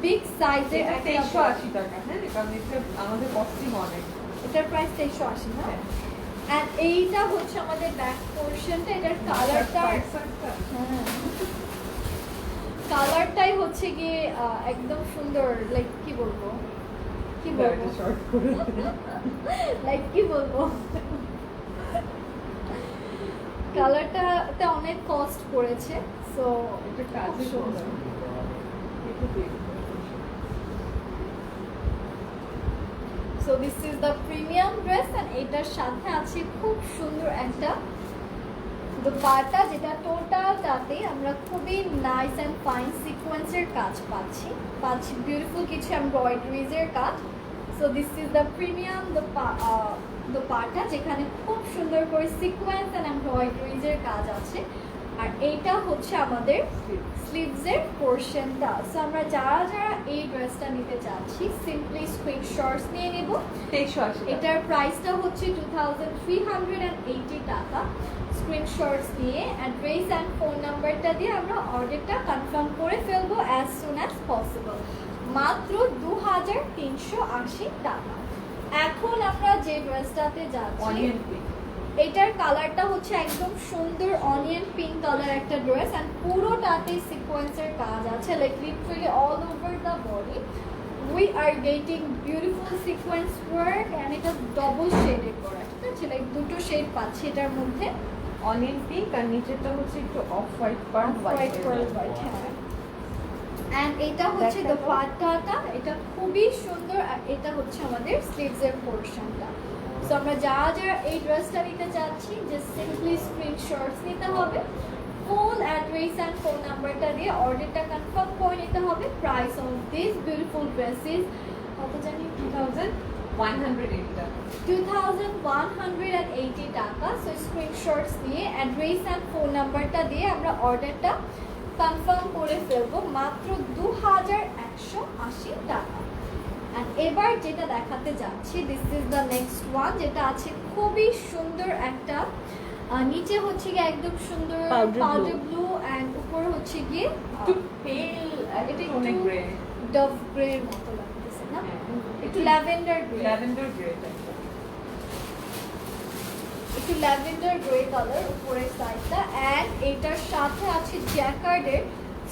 বিগ সাইজের এটা একটা 2380 টাকা। হ্যাঁ, কারণ এটা আমাদের কস্টিং অনেক। এটার প্রাইস 2380 না? হ্যাঁ। এন্ড এইটা হচ্ছে আমাদের ব্যাক পোরশনটা। এটার কালারটা কালারটাই হচ্ছে গিয়ে একদম সুন্দর, লাইক কি বলবো লাইক কি বলবো কালারটাতে অনেক কস্ট পড়েছে। সো এটা কাজে সুন্দর। So this is the premium dress and এটার সাথে আছে খুব সুন্দর একটা দোপাট্টা, যেটা টোটালটাতে আমরা খুবই নাইস অ্যান্ড ফাইন সিকোয়েন্সের কাজ পাচ্ছি বিউটিফুল কিছু এমব্রয়ডারিজের কাজ। So this is the premium dupatta, যেখানে খুব সুন্দর করে সিকোয়েন্স অ্যান্ড এমব্রয়ডারিজের কাজ আছে। আর এইটা হচ্ছে আমাদের স্লিভসের পোরশনটা। সো আমরা যারা যারা এই ড্রেসটা নিতে চাচ্ছি সিম্পলি স্ক্রিনশটস নিয়ে নেব। 2380 এটার প্রাইসটা হচ্ছে 2380 টাকা। স্ক্রিনশটস নিয়ে অ্যাড্রেস অ্যান্ড ফোন নাম্বারটা দিয়ে আমরা অর্ডারটা কনফার্ম করে ফেলবো অ্যাজ সুন অ্যাজ পসিবল। মাত্র 2380 টাকা। এখন আমরা যে ড্রেসটাতে যাচ্ছি অনিয়ন পিঙ্ক। এটার কালারটা হচ্ছে একদম সুন্দর অনিয়ন পিঙ্ক কালার একটা ড্রেস এন্ড পুরোটাতে সিকোয়েন্সের কাজ আছে, like literally all over the body we are getting beautiful sequence work and এটা ডবল শেডেড করা, ঠিক আছে? লাইক দুটো শেড পাচ্ছি এটার মধ্যে, অনিয়ন পিঙ্ক আর নিচেরটা হচ্ছে একটু অফ হোয়াইট পার হোয়াইট হোয়াইট। হোয়াইট, হ্যাঁ। এন্ড এটা হচ্ছে দেখাবো। দোপাট্টাটা, এটা খুব খুবই সুন্দর। আর এটা হচ্ছে আমাদের স্লিভসের পোর্শনটা। সো আমরা যারা এই ড্রেসটা নিতে চাচ্ছি, জাস্ট সিম্পলি স্ক্রিনশটস নিতে হবে, ফুল অ্যাড্রেস অ্যান্ড ফোন নাম্বারটা দিয়ে অর্ডারটা কনফার্ম করে নিতে হবে। Price of this beautiful dresses কত জানি 2180 টাকা। 2180 টাকা। সো স্ক্রিনশটস নিয়ে অ্যাড্রেস অ্যান্ড ফোন নাম্বারটা দিয়ে আমরা অর্ডারটা কনফার্ম করে ফেলবো মাত্র 2180 টাকা। আর এবার যেটা দেখাতে যাচ্ছি, this is the next one, যেটা আছে খুবই সুন্দর একটা, নিচে হচ্ছে গিয়ে একদম সুন্দর পাউডার ব্লু অ্যান্ড উপরে হচ্ছে গিয়ে একটু পেল, এটা অনেক একটু গ্রে, ডভ গ্রে এর মতো লাগতেছে না, একটু ল্যাভেন্ডার গ্রে, ল্যাভেন্ডার গ্রে টাইপের। একটু ল্যাভেন্ডার গ্রে কালার উপরের সাইডটা। অ্যান্ড এটার সাথে আছে জ্যাকার্ডের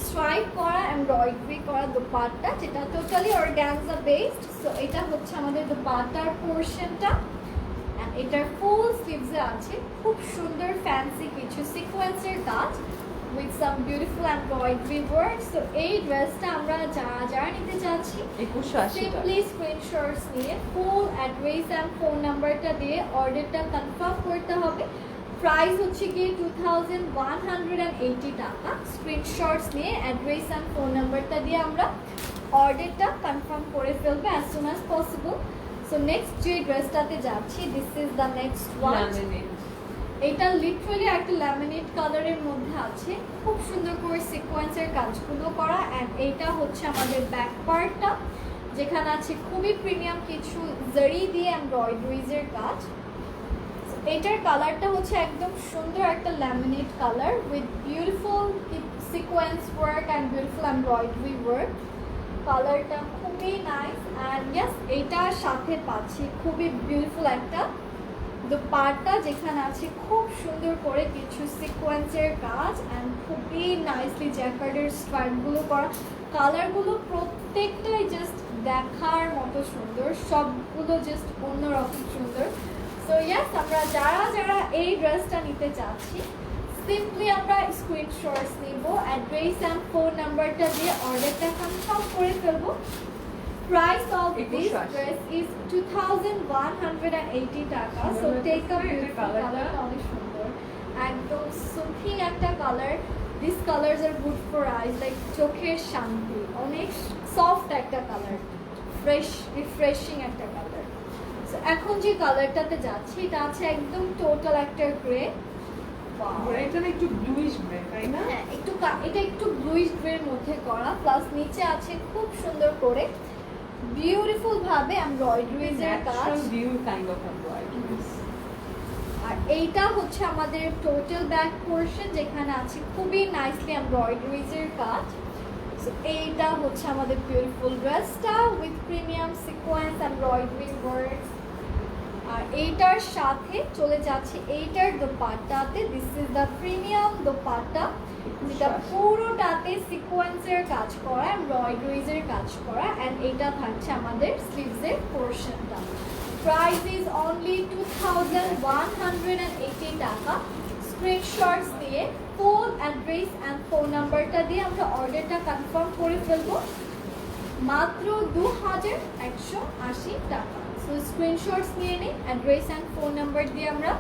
স্ট্রাইপ করা এমব্রয়ডারি করা দোপাট্টা, যেটা টোটালি অর্গানজা বেসড। সো এটা হচ্ছে আমাদের দোপাট্টার পোর্শনটা। অ্যান্ড এটার ফুল স্লিভসে আছে খুব সুন্দর ফ্যান্সি কিছু সিকোয়েন্সের কাজ with some beautiful embroidery work. So এই ড্রেসটা আমরা যারা নিতে চাচ্ছি, 2180 টাকা। সিম্পলি স্ক্রিনশটস নিয়ে ফুল অ্যাড্রেস অ্যান্ড ফোন নাম্বারটা দিয়ে অর্ডারটা কনফার্ম করতে হবে। প্রাইস হচ্ছে গিয়ে 2180 টাকা। স্ক্রিনশটস নিয়ে অ্যাড্রেস অ্যান্ড ফোন নাম্বারটা দিয়ে আমরা অর্ডারটা কনফার্ম করে ফেলবো as soon as possible. So next যে ড্রেসটাতে যাচ্ছি, this is the next one. এটা লিটারালি একটা ল্যামিনেট কালারের মধ্যে আছে, খুব সুন্দর করে সিকোয়েন্সের কাজগুলো করা। অ্যান্ড এইটা হচ্ছে আমাদের ব্যাক পার্টটা, যেখানে আছে খুবই প্রিমিয়াম কিছু জারি দিয়ে এমব্রয়ডারিজের কাজ। এটার কালারটা হচ্ছে একদম সুন্দর একটা laminate colour with beautiful sequence work and beautiful embroidery work. কালারটা খুবই নাইস। অ্যান্ড ইয়েস, এইটার সাথে পাচ্ছি খুবই বিউটিফুল একটা দোপাট্টা, যেখানে আছে খুব সুন্দর করে কিছু সিকোয়েন্সের কাজ অ্যান্ড খুবই নাইসলি জ্যাকার্ডের স্ট্রাইপগুলো করা। কালারগুলো প্রত্যেকটাই জাস্ট দেখার মতো সুন্দর, সবগুলো জাস্ট অন্যরকম সুন্দর। সো ইয়েস, আমরা যারা এই ড্রেসটা নিতে চাচ্ছি, সিম্পলি আমরা স্ক্রিনশটস নিব, অ্যাড্রেস অ্যান্ড ফোন নাম্বারটা দিয়ে অর্ডারটা কনফার্ম করে ফেলবো। Price of this dress is 2180 টাকা। So take a beautiful color, অনেক সুন্দর, একদম সুথি একটা colour. These colors are good for eyes, like চোখের শান্তি, অনেক সফট একটা কালার, ফ্রেশ রিফ্রেশিং একটা কালার। সো এখন যে কালারটাতে যাচ্ছি, এটা আছে একদম টোটাল একটা গ্রে। এটা একটু ব্লুইশ গ্রে, তাই না? হ্যাঁ, এটা একটু ব্লুইশ গ্রের মধ্যে করা, প্লাস নিচে আছে খুব সুন্দর করে বিউটিফুল ভাবে এমব্রয়ডারিজের কাজ। আর এইটা হচ্ছে আমাদের টোটাল ব্যাক পোর্শন, যেখানে আছে খুবই নাইসলি এমব্রয়ডারিজের কাজ। সো এইটা হচ্ছে আমাদের বিউটিফুল ড্রেসটা with premium sequence embroidery work. আর এইটার সাথে চলে যাচ্ছে এইটার দোপাট্টাতে। This is the premium dupatta, যেটা পুরোটাতে সিকোয়েন্সের কাজ করা, এমব্রয়ডারিজের কাজ করা। অ্যান্ড এইটা থাকছে আমাদের স্লিভসের পোর্শনটা। প্রাইস ইজ অনলি 2180 টাকা। স্ক্রিনশটস দিয়ে ফুল অ্যাড্রেস অ্যান্ড ফোন নাম্বারটা দিয়ে আমরা অর্ডারটা কনফার্ম করে ফেলবো মাত্র 2180 টাকা। সো স্ক্রিনশটস নিয়ে নিই, অ্যাড্রেস অ্যান্ড ফোন নাম্বার দিয়ে আমরা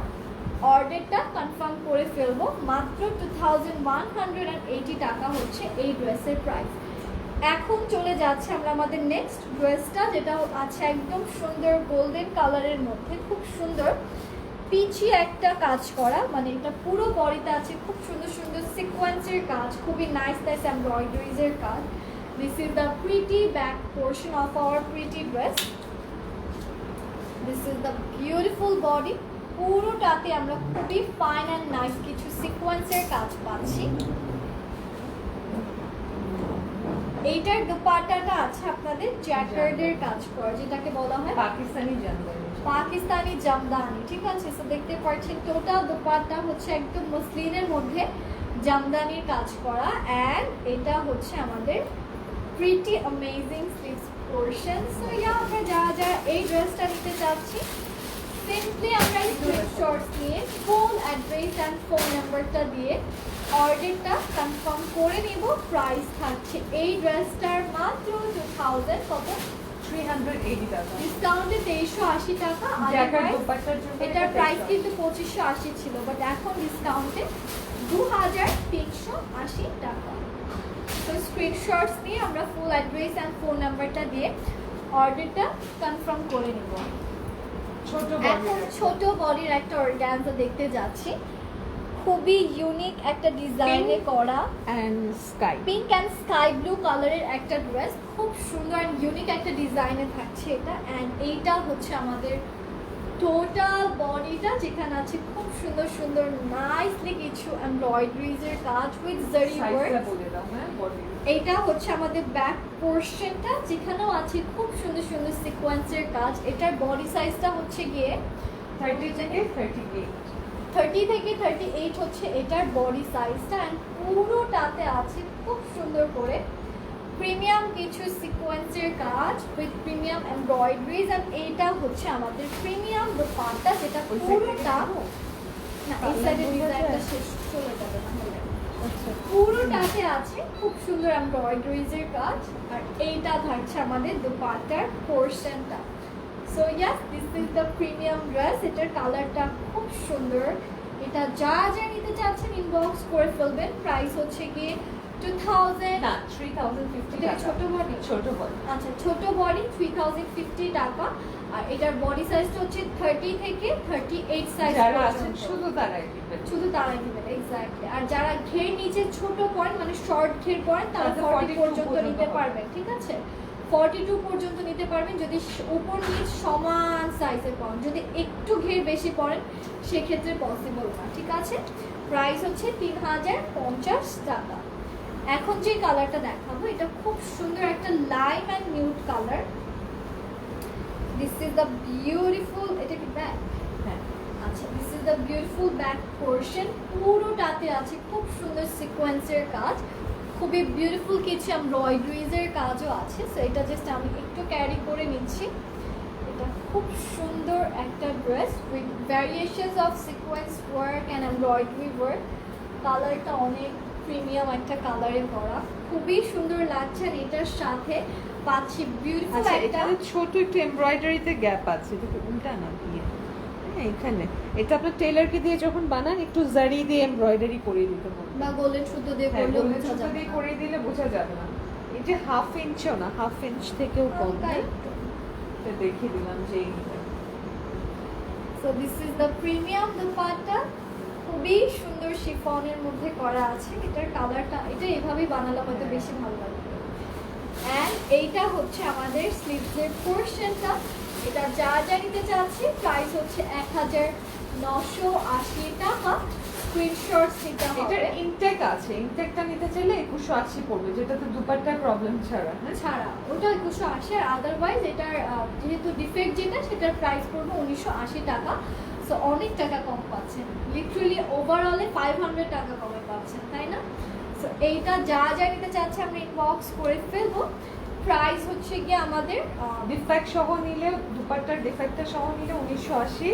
অর্ডারটা কনফার্ম করে ফেলবো মাত্র 2180 টাকা হচ্ছে এই ড্রেসের প্রাইস। এখন চলে যাচ্ছে আমরা আমাদের নেক্সট ড্রেসটা, যেটা আছে একদম সুন্দর গোল্ডেন কালারের মধ্যে, খুব সুন্দর পিচি একটা কাজ করা, মানে এটা পুরো বডিতে আছে খুব সুন্দর সুন্দর সিকোয়েন্সের কাজ, খুবই নাইস নাইস এমব্রয়ডারিজের কাজ। This is the pretty back portion of our pretty dress. This is the beautiful body, পুরোটাতে আমরা খুবই ফাইন অ্যান্ড নাইস কিছু সিকোয়েন্সের কাজ পাচ্ছি। এইটার দোপাট্টাটা আছে আপনাদের জ্যাকার্ডের কাজ করা, যেটাকে বলা হয় পাকিস্তানি জামদানি। ঠিক আছে, সো দেখতে পাচ্ছেন টোটাল দোপাট্টা হচ্ছে একদম মসলিনের মধ্যে জামদানির কাজ করা। অ্যান্ড এটা হচ্ছে আমাদের pretty amazing sleeves portion. So yeah, আমরা যারা এই ড্রেসটা নিতে চাচ্ছি, সিম্পলি আমরা স্ক্রিনশটস নিয়ে ফুল অ্যাড্রেস অ্যান্ড ফোন নাম্বারটা দিয়ে অর্ডারটা কনফার্ম করে নিব। প্রাইস থাকছে এই ড্রেসটার মাত্র 2180 380 টাকা। ডিসকাউন্টে 2380 টাকা। জ্যাকেট দোপাট্টার জন্য এটার প্রাইস কিন্তু 2580 ছিল, বাট এখন ডিসকাউন্টে 2380 টাকা। তো স্ক্রিনশটস নিয়ে আমরা ফুল অ্যাড্রেস অ্যান্ড ফোন নাম্বারটা দিয়ে অর্ডারটা কনফার্ম করে নিব। এখন ছোট বডির একটা অর্গানজা দেখতে যাচ্ছি, খুবই ইউনিক একটা ডিজাইনে করা and sky pink and sky blue কালারের একটা ড্রেস, খুব সুন্দর অ্যান্ড ইউনিক একটা ডিজাইনে থাকছে এটা। অ্যান্ড এইটা হচ্ছে আমাদের টোটাল বডিটা, যেখানে আছে খুব সুন্দর সুন্দর নাইসলি কিছু এমব্রয়ডারিজের কাজ উইথ জারি ওয়ার্ক। এইটা হচ্ছে আমাদের ব্যাক পোর্শনটা, যেখানেও আছে খুব সুন্দর সুন্দর সিকোয়েন্সের কাজ। এটার বডি সাইজটা হচ্ছে গিয়ে 30 থেকে 38, 30 থেকে 38 হচ্ছে এটার বডি সাইজটা। অ্যান্ড পুরোটাতে আছে খুব সুন্দর করে প্রিমিয়াম কিছু সিকোয়েন্সের কাজ উইথ প্রিমিয়াম এমব্রয়ডারিজ। অ্যান্ড এইটা হচ্ছে আমাদের প্রিমিয়াম দোপাট্টা, যেটা পুরোটা না এই সাইডের ডিজাইনটা শেষ চলে যাবে না হলে। পুরোটাতে আছে খুব সুন্দর এমব্রয়ডারিজের কাজ, আর এইটা থাকছে আমাদের দোপাট্টার পোর্শনটা। So yes, this is the premium dress. এটার কালারটা খুব সুন্দর। এটা যা যা নিতে চাচ্ছেন ইনবক্স করে ফেলবেন। প্রাইস হচ্ছে গিয়ে 2000 না 3050 এটা টাকা। ছোট বডি, ছোট বডি, আচ্ছা ছোট বডি 3050 টাকা। আর এটার বডি সাইজটা হচ্ছে 30 থেকে 38 সাইজ যারা আছেন শুধু তারাই দিবেন। শুধু তারাই দিবেন এক্স্যাক্টলি। আর যারা ঘের নিচে ছোট পরেন মানে শর্ট ঘের পরেন তারা তাদের 40 42 পর্যন্ত পর্যন্ত নিতে হবে। পারবেন, ঠিক আছে? 42 পর্যন্ত নিতে পারবেন যদি উপর নিচ সমান সাইজের পরেন। যদি একটু ঘের বেশি পরেন সেক্ষেত্রে পসিবল না, ঠিক আছে? প্রাইস হচ্ছে 3050 টাকা। এখন যে কালারটা দেখাবো এটা খুব সুন্দর একটা lime and nude colour. This is the beautiful, এটা কি ব্যাক? হ্যাঁ, আচ্ছা, this is the beautiful back portion. পুরোটাতে আছে খুব সুন্দর সিকোয়েন্সের কাজ, খুবই বিউটিফুল কিছু এমব্রয়ডারিজের কাজও আছে। সো এটা জাস্ট আমি একটু ক্যারি করে নিচ্ছি। এটা খুব সুন্দর একটা dress with variations of sequence work and embroidery work. কালারটা অনেক প্রিমিয়াম একটা কালারে করা, খুবই সুন্দর লাগছে। আর এটার সাথে পাচ্ছি বিউটিফুল আচ্ছা একটা এখানে ছোট একটু এমব্রয়ডারিতে গ্যাপ আছে, এটা তো উল্টা না দিয়ে। হ্যাঁ এখানে এটা আপনার টেলারকে দিয়ে যখন বানান একটু জারি দিয়ে এমব্রয়ডারি করে দিতে বলবেন, বা গোল্ডেন সুতো দিয়ে হ্যাঁ করলেও গোল্ডেন বোঝা সুতো যাবে দিয়ে না। করে দিলে বোঝা যাবে না। এই যে হাফ ইঞ্চও না, হাফ ইঞ্চ থেকেও কম, হালকা হ্যাঁ? একটু। এটা দেখিয়ে দিলাম যে এই so this is the premium dupatta, খুবই সুন্দর শিফনের মধ্যে করা আছে। এটার কালারটা এটা এভাবেই বানালে হয়তো বেশি ভালো লাগবে। অ্যান্ড এইটা হচ্ছে আমাদের স্লিভসের পোর্শনটা। এটা যা যা নিতে চাচ্ছি প্রাইস হচ্ছে 1980 টাকা। স্ক্রিনশটস নিতে হবে। এটার ইনটেক আছে, ইনটেকটা নিতে চাইলে 2180 পড়বে, যেটাতে দুপাট্টার প্রবলেম ছাড়া। হ্যাঁ ছাড়া ওটা 2180, আর আদারওয়াইজ এটার যেহেতু ডিফেক্ট যেটা সেটার প্রাইস পড়বে 1980 টাকা। সো অনেক টাকা কম পাচ্ছেন, লিটারালি ওভারঅলে 500 টাকা কমে পাচ্ছেন, তাই না? সো এইটা যা যা নিতে চাচ্ছে আমরা ইনবক্স করে ফেলবো। প্রাইস হচ্ছে গিয়ে আমাদের ডিফেক্ট সহ নিলে, দুপাট্টার ডিফেক্টটা সহ নিলে 1980,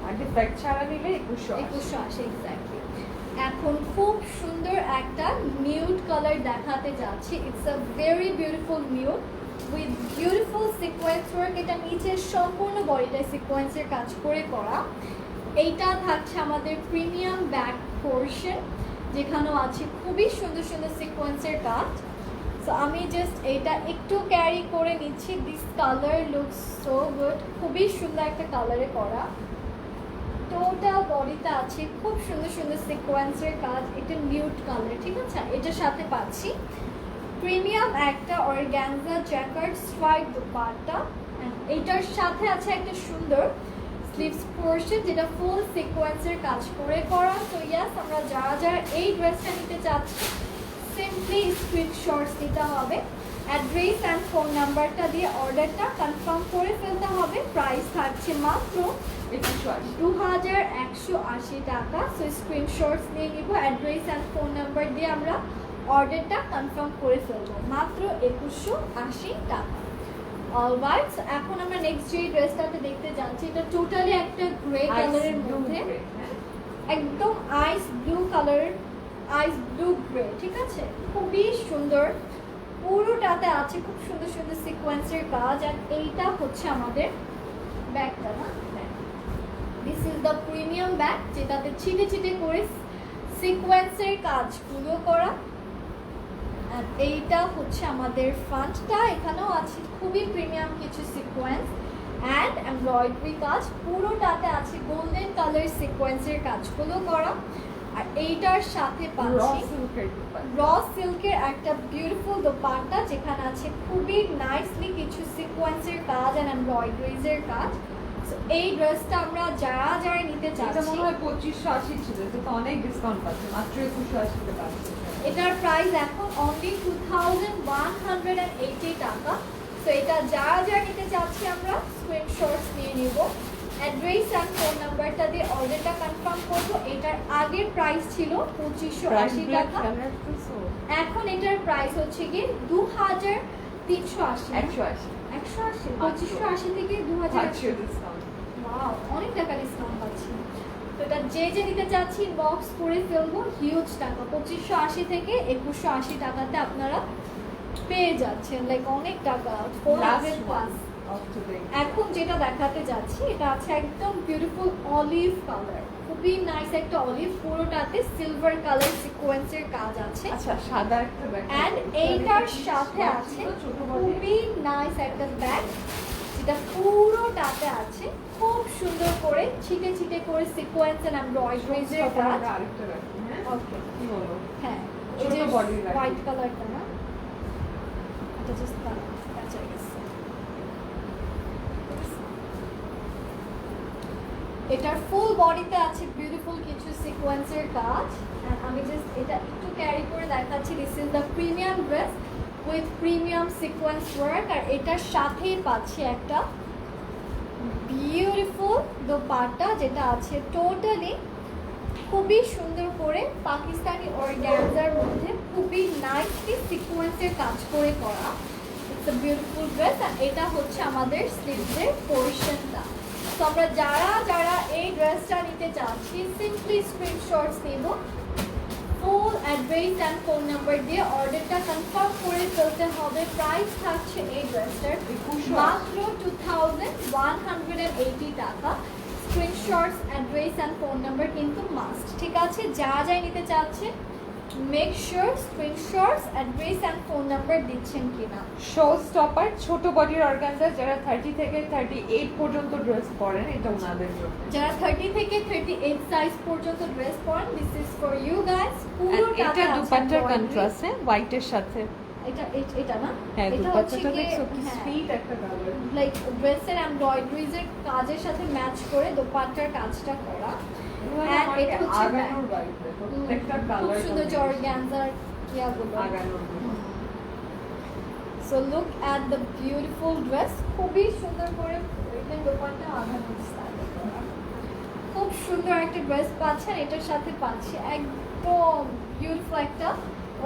আর ডিফেক্ট ছাড়া নিলে 2180। 2180 এক্স্যাক্টলি। এখন খুব সুন্দর একটা নিউড কালার দেখাতে যাচ্ছি। It's a very beautiful nude with beautiful sequence work. এটা নিচের সম্পূর্ণ বডিটায় সিকোয়েন্সের কাজ করে করা। এইটা থাকছে আমাদের প্রিমিয়াম ব্যাক পোর্শন, যেখানেও আছে খুবই সুন্দর সুন্দর সিকোয়েন্সের কাজ। সো আমি জাস্ট এইটা একটু ক্যারি করে নিচ্ছি। This colour looks so good, খুবই সুন্দর একটা কালারে করা। টোটাল বডিতে আছে খুব সুন্দর সুন্দর সিকোয়েন্সের কাজ। এটা নিউড কালার, ঠিক আছে? এটার সাথে পাচ্ছি প্রিমিয়াম একটা অর্গানজা জ্যাকেট স্ট্রাইপ দুপাট্টা। এইটার সাথে আছে একটা সুন্দর স্লিভস পোর্শন, যেটা ফুল সিকোয়েন্সের কাজ করে করা। তো ইয়াস, আমরা যারা যারা এই ড্রেসটা নিতে চাচ্ছি সিম্পলি স্ক্রিনশটস নিতে হবে, অ্যাড্রেস অ্যান্ড ফোন নাম্বারটা দিয়ে অর্ডারটা কনফার্ম করে ফেলতে হবে। প্রাইস থাকছে মাত্র 2180 টাকা। সো স্ক্রিনশটস নিয়ে নিব, অ্যাড্রেস অ্যান্ড ফোন নাম্বার দিয়ে আমরা অর্ডারটা কনফার্ম করে ফেলবো মাত্র 2180 টাকা। অলরাইট, এখন আমরা নেক্সট যে ড্রেসটাতে দেখতে যাচ্ছি, এটা টোটালি একটা গ্রে কালারের মধ্যে, একদম আইস ব্লু কালার, আইস ব্লু গ্রে, ঠিক আছে? খুবই সুন্দর, পুরোটাতে আছে খুব সুন্দর সুন্দর সিকোয়েন্সের কাজ। আর এইটা হচ্ছে আমাদের ব্যাগটা না, this is the premium bag, যেটাতে ছিটে ছিটে করে সিকোয়েন্সের কাজগুলো করা। আর এইটা হচ্ছে আমাদের ফ্রন্টটা, এখানেও আছে খুবই প্রিমিয়াম কিছু সিকোয়েন্স অ্যান্ড এমব্রয়ডারি কাজ। পুরোটাতে আছে গোল্ডেন কালার সিকোয়েন্সের কাজগুলো করা। আর এইটার সাথে পাচ্ছি র সিল্কের একটা বিউটিফুল দোপাট্টা, যেখানে আছে খুবই নাইসলি কিছু সিকোয়েন্সের কাজ অ্যান্ড এমব্রয়ডারিজের কাজ। So, এই ড্রেসটা আমরা যারা যারা নিতে এটা চাচ্ছি, মনে হয় 2580 ছিল, এটা তো অনেক ডিসকাউন্ট পাচ্ছে, মাত্র 2180 তে পাচ্ছে। এটার প্রাইস এখন অনলি 2180 টাকা। তো এটা যারা যারা নিতে চাচ্ছি আমরা স্ক্রিনশটস নিয়ে নিব, অ্যাড্রেস অ্যান্ড ফোন নাম্বারটা দিয়ে অর্ডারটা কনফার্ম করব। এটার আগের প্রাইস ছিল 2580 টাকা, এখন এটার প্রাইস হচ্ছে গিয়ে 2380। 180 2580 থেকে 2000, ডিসকাউন্ট। ওয়াও, অনেক টাকা ডিসকাউন্ট পাচ্ছি। তো এটা যে যে নিতে চাচ্ছি বক্স করে ফেলবো, হিউজ টাকা, 2580 থেকে 2180 টাকাতে আপনারা পেয়ে যাচ্ছেন, লাইক অনেক টাকা, 400 প্লাস। এখন যেটা দেখাতে যাচ্ছি এটা আছে একদম বিউটিফুল অলিভ কালার, খুবই নাইস একটা অলিভ, পুরোটাতে সিলভার কালার সিকোয়েন্সের কাজ আছে। আচ্ছা, সাদা একটা ব্যাগ এন্ড এইটার সাথে আছে খুবই নাইস একটা ব্যাগ, যেটা পুরোটাতে আছে খুব সুন্দর করে ছিটে ছিটে করে সিকোয়েন্স এন্ড এমব্রয়ডারিজের কাজ। আরেকটা ব্যাগ, হ্যাঁ ওকে, কি বলো? হ্যাঁ, ছোট এই যে body bag। হোয়াইট কালারটা না, এটা জাস্ট কাঁচা গেছে। এটার ফুল বডিতে আছে বিউটিফুল কিছু সিকোয়েন্সের কাজ। And আমি জাস্ট এটা একটু ক্যারি করে দেখাচ্ছি, this is the premium dress with premium sequence work. আর এটার সাথেই পাচ্ছি একটা বিউটিফুল দোপাট্টা, যেটা আছে টোটালি খুবই সুন্দর করে পাকিস্তানি অর্গানজার মধ্যে খুবই নাইসলি সিকোয়েন্সের কাজ করে করা। It's a beautiful dress. আর এটা হচ্ছে আমাদের স্লিভসের পোর্শনটা। তো আমরা যারা যারা এই ড্রেসটা নিতে চাচ্ছি সিম্পলি স্ক্রিনশটস নেব, ফুল অ্যাড্রেস অ্যান্ড ফোন নাম্বার দিয়ে অর্ডারটা কনফার্ম করে ফেলতে হবে। প্রাইস থাকছে এই ড্রেসটার মাত্র 2180 টাকা। Screenshots, address and phone number কিন্তু মাস্ট, ঠিক আছে? যা যাই নিতে চাচ্ছে make sure screenshots, address and phone number দিচ্ছেন কিনা। শো স্টপার ছোট বডির অর্গানজা, যারা 30 থেকে 38 পর্যন্ত ড্রেস পরেন, এটা ওনাদের জন্য। যারা 30 থেকে 38 সাইজ পর্যন্ত ড্রেস পরেন, this is for you guys. পুরোটা এটা দুপাট্টার কন্ট্রাস্ট, হ্যাঁ, হোয়াইটের সাথে। এটা না, হ্যাঁ, এটা দুপাট্টাটা হচ্ছে দেখছো কি হ্যাঁ, সুইট একটা কালার। লাইক ড্রেসের এমব্রয়ডারিজের কাজের সাথে ম্যাচ করে দোপাট্টার কাজটা করা। And এটা হচ্ছে আগানোর ভাইব, প্রত্যেকটা খুব কালার সুন্দর জর্গ্যানজার ইয়াগুলো। আগানোর। So look at the beautiful dress, খুবই সুন্দর করে এটা দোপাট্টা আগানোর স্টাইল করা। খুব সুন্দর একটা ড্রেস পাচ্ছেন, এটার সাথে পাচ্ছি একদম বিউটিফুল একটা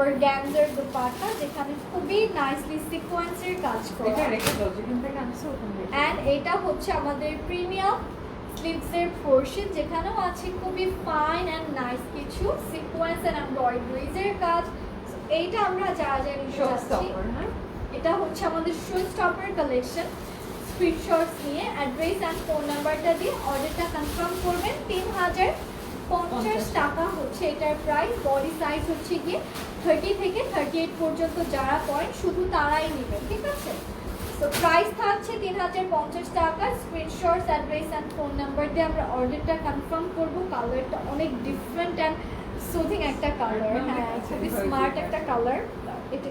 অর্গানজার দোপাট্টা, যেখানে খুবই নাইসলি সিকোয়েন্সের কাজ করা। এটা রেখে দাও, যেখান থেকে আনছো ওখান থেকে। অ্যান্ড এটা হচ্ছে আমাদের প্রিমিয়াম স্লিভসের পোর্শন, যেখানেও আছে খুবই ফাইন অ্যান্ড নাইস কিছু সিকোয়েন্স অ্যান্ড এমব্রয়ডারিজের কাজ। So, এইটা আমরা যা যা নিতে শো চাচ্ছি, স্টপার, হ্যাঁ এটা হচ্ছে আমাদের শো স্টপার কালেকশন। স্ক্রিনশটস নিয়ে অ্যাড্রেস অ্যান্ড ফোন নাম্বারটা দিয়ে অর্ডারটা কনফার্ম করবেন। 3050 টাকা হচ্ছে এটার প্রাইস। বডি সাইজ হচ্ছে গিয়ে 30 থেকে 38 পর্যন্ত যারা পড়েন শুধু তারাই নেবেন, ঠিক আছে? তো প্রাইস থাকছে 3050 টাকা। Screenshots, address and phone number দিয়ে আমরা অর্ডারটা কনফার্ম করব। কালারটা অনেক ডিফারেন্ট অ্যান্ড সুদিং একটা কালার, হ্যাঁ, খুবই স্মার্ট একটা কালার। এটা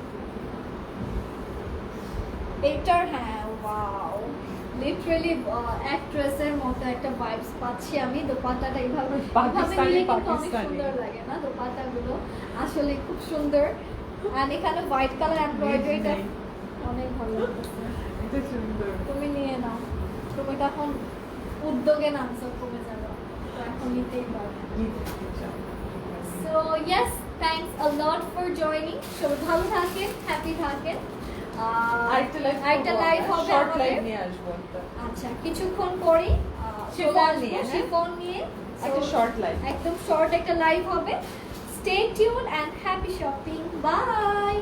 এটার হ্যাঁ, ওয়াও, লিটারালি অ্যাক্ট্রেসের মতো একটা ভাইবস পাচ্ছি আমি। দোপাট্টাটা এইভাবে পাকিস্তানি, নিলে কিন্তু অনেক পাকিস্তানি। সুন্দর লাগে না দোপাট্টাগুলো, আসলে খুব সুন্দর। আর এখানে হোয়াইট কালার এমব্রয়ডারিটা অনেক ভালো লাগছে। এটা সুন্দর। তুমি নিয়ে নাও, তুমি তখন উদ্যোগে নামছো, কমে যাবে, তো এখন নিতেই পারবে। So yes, thanks a lot for joining. সবাই ভালো থাকেন, হ্যাপি থাকেন। আরেকটা লাইভ হবে শর্ট আমাদের। লাইভ নিয়ে আসবো একটা। আচ্ছা, কিছুক্ষণ পরেই শিফন নিয়ে, হ্যাঁ? শিফন নিয়ে একটা শর্ট লাইভ। একদম শর্ট একটা লাইভ হবে। Stay tune and happy shopping, by.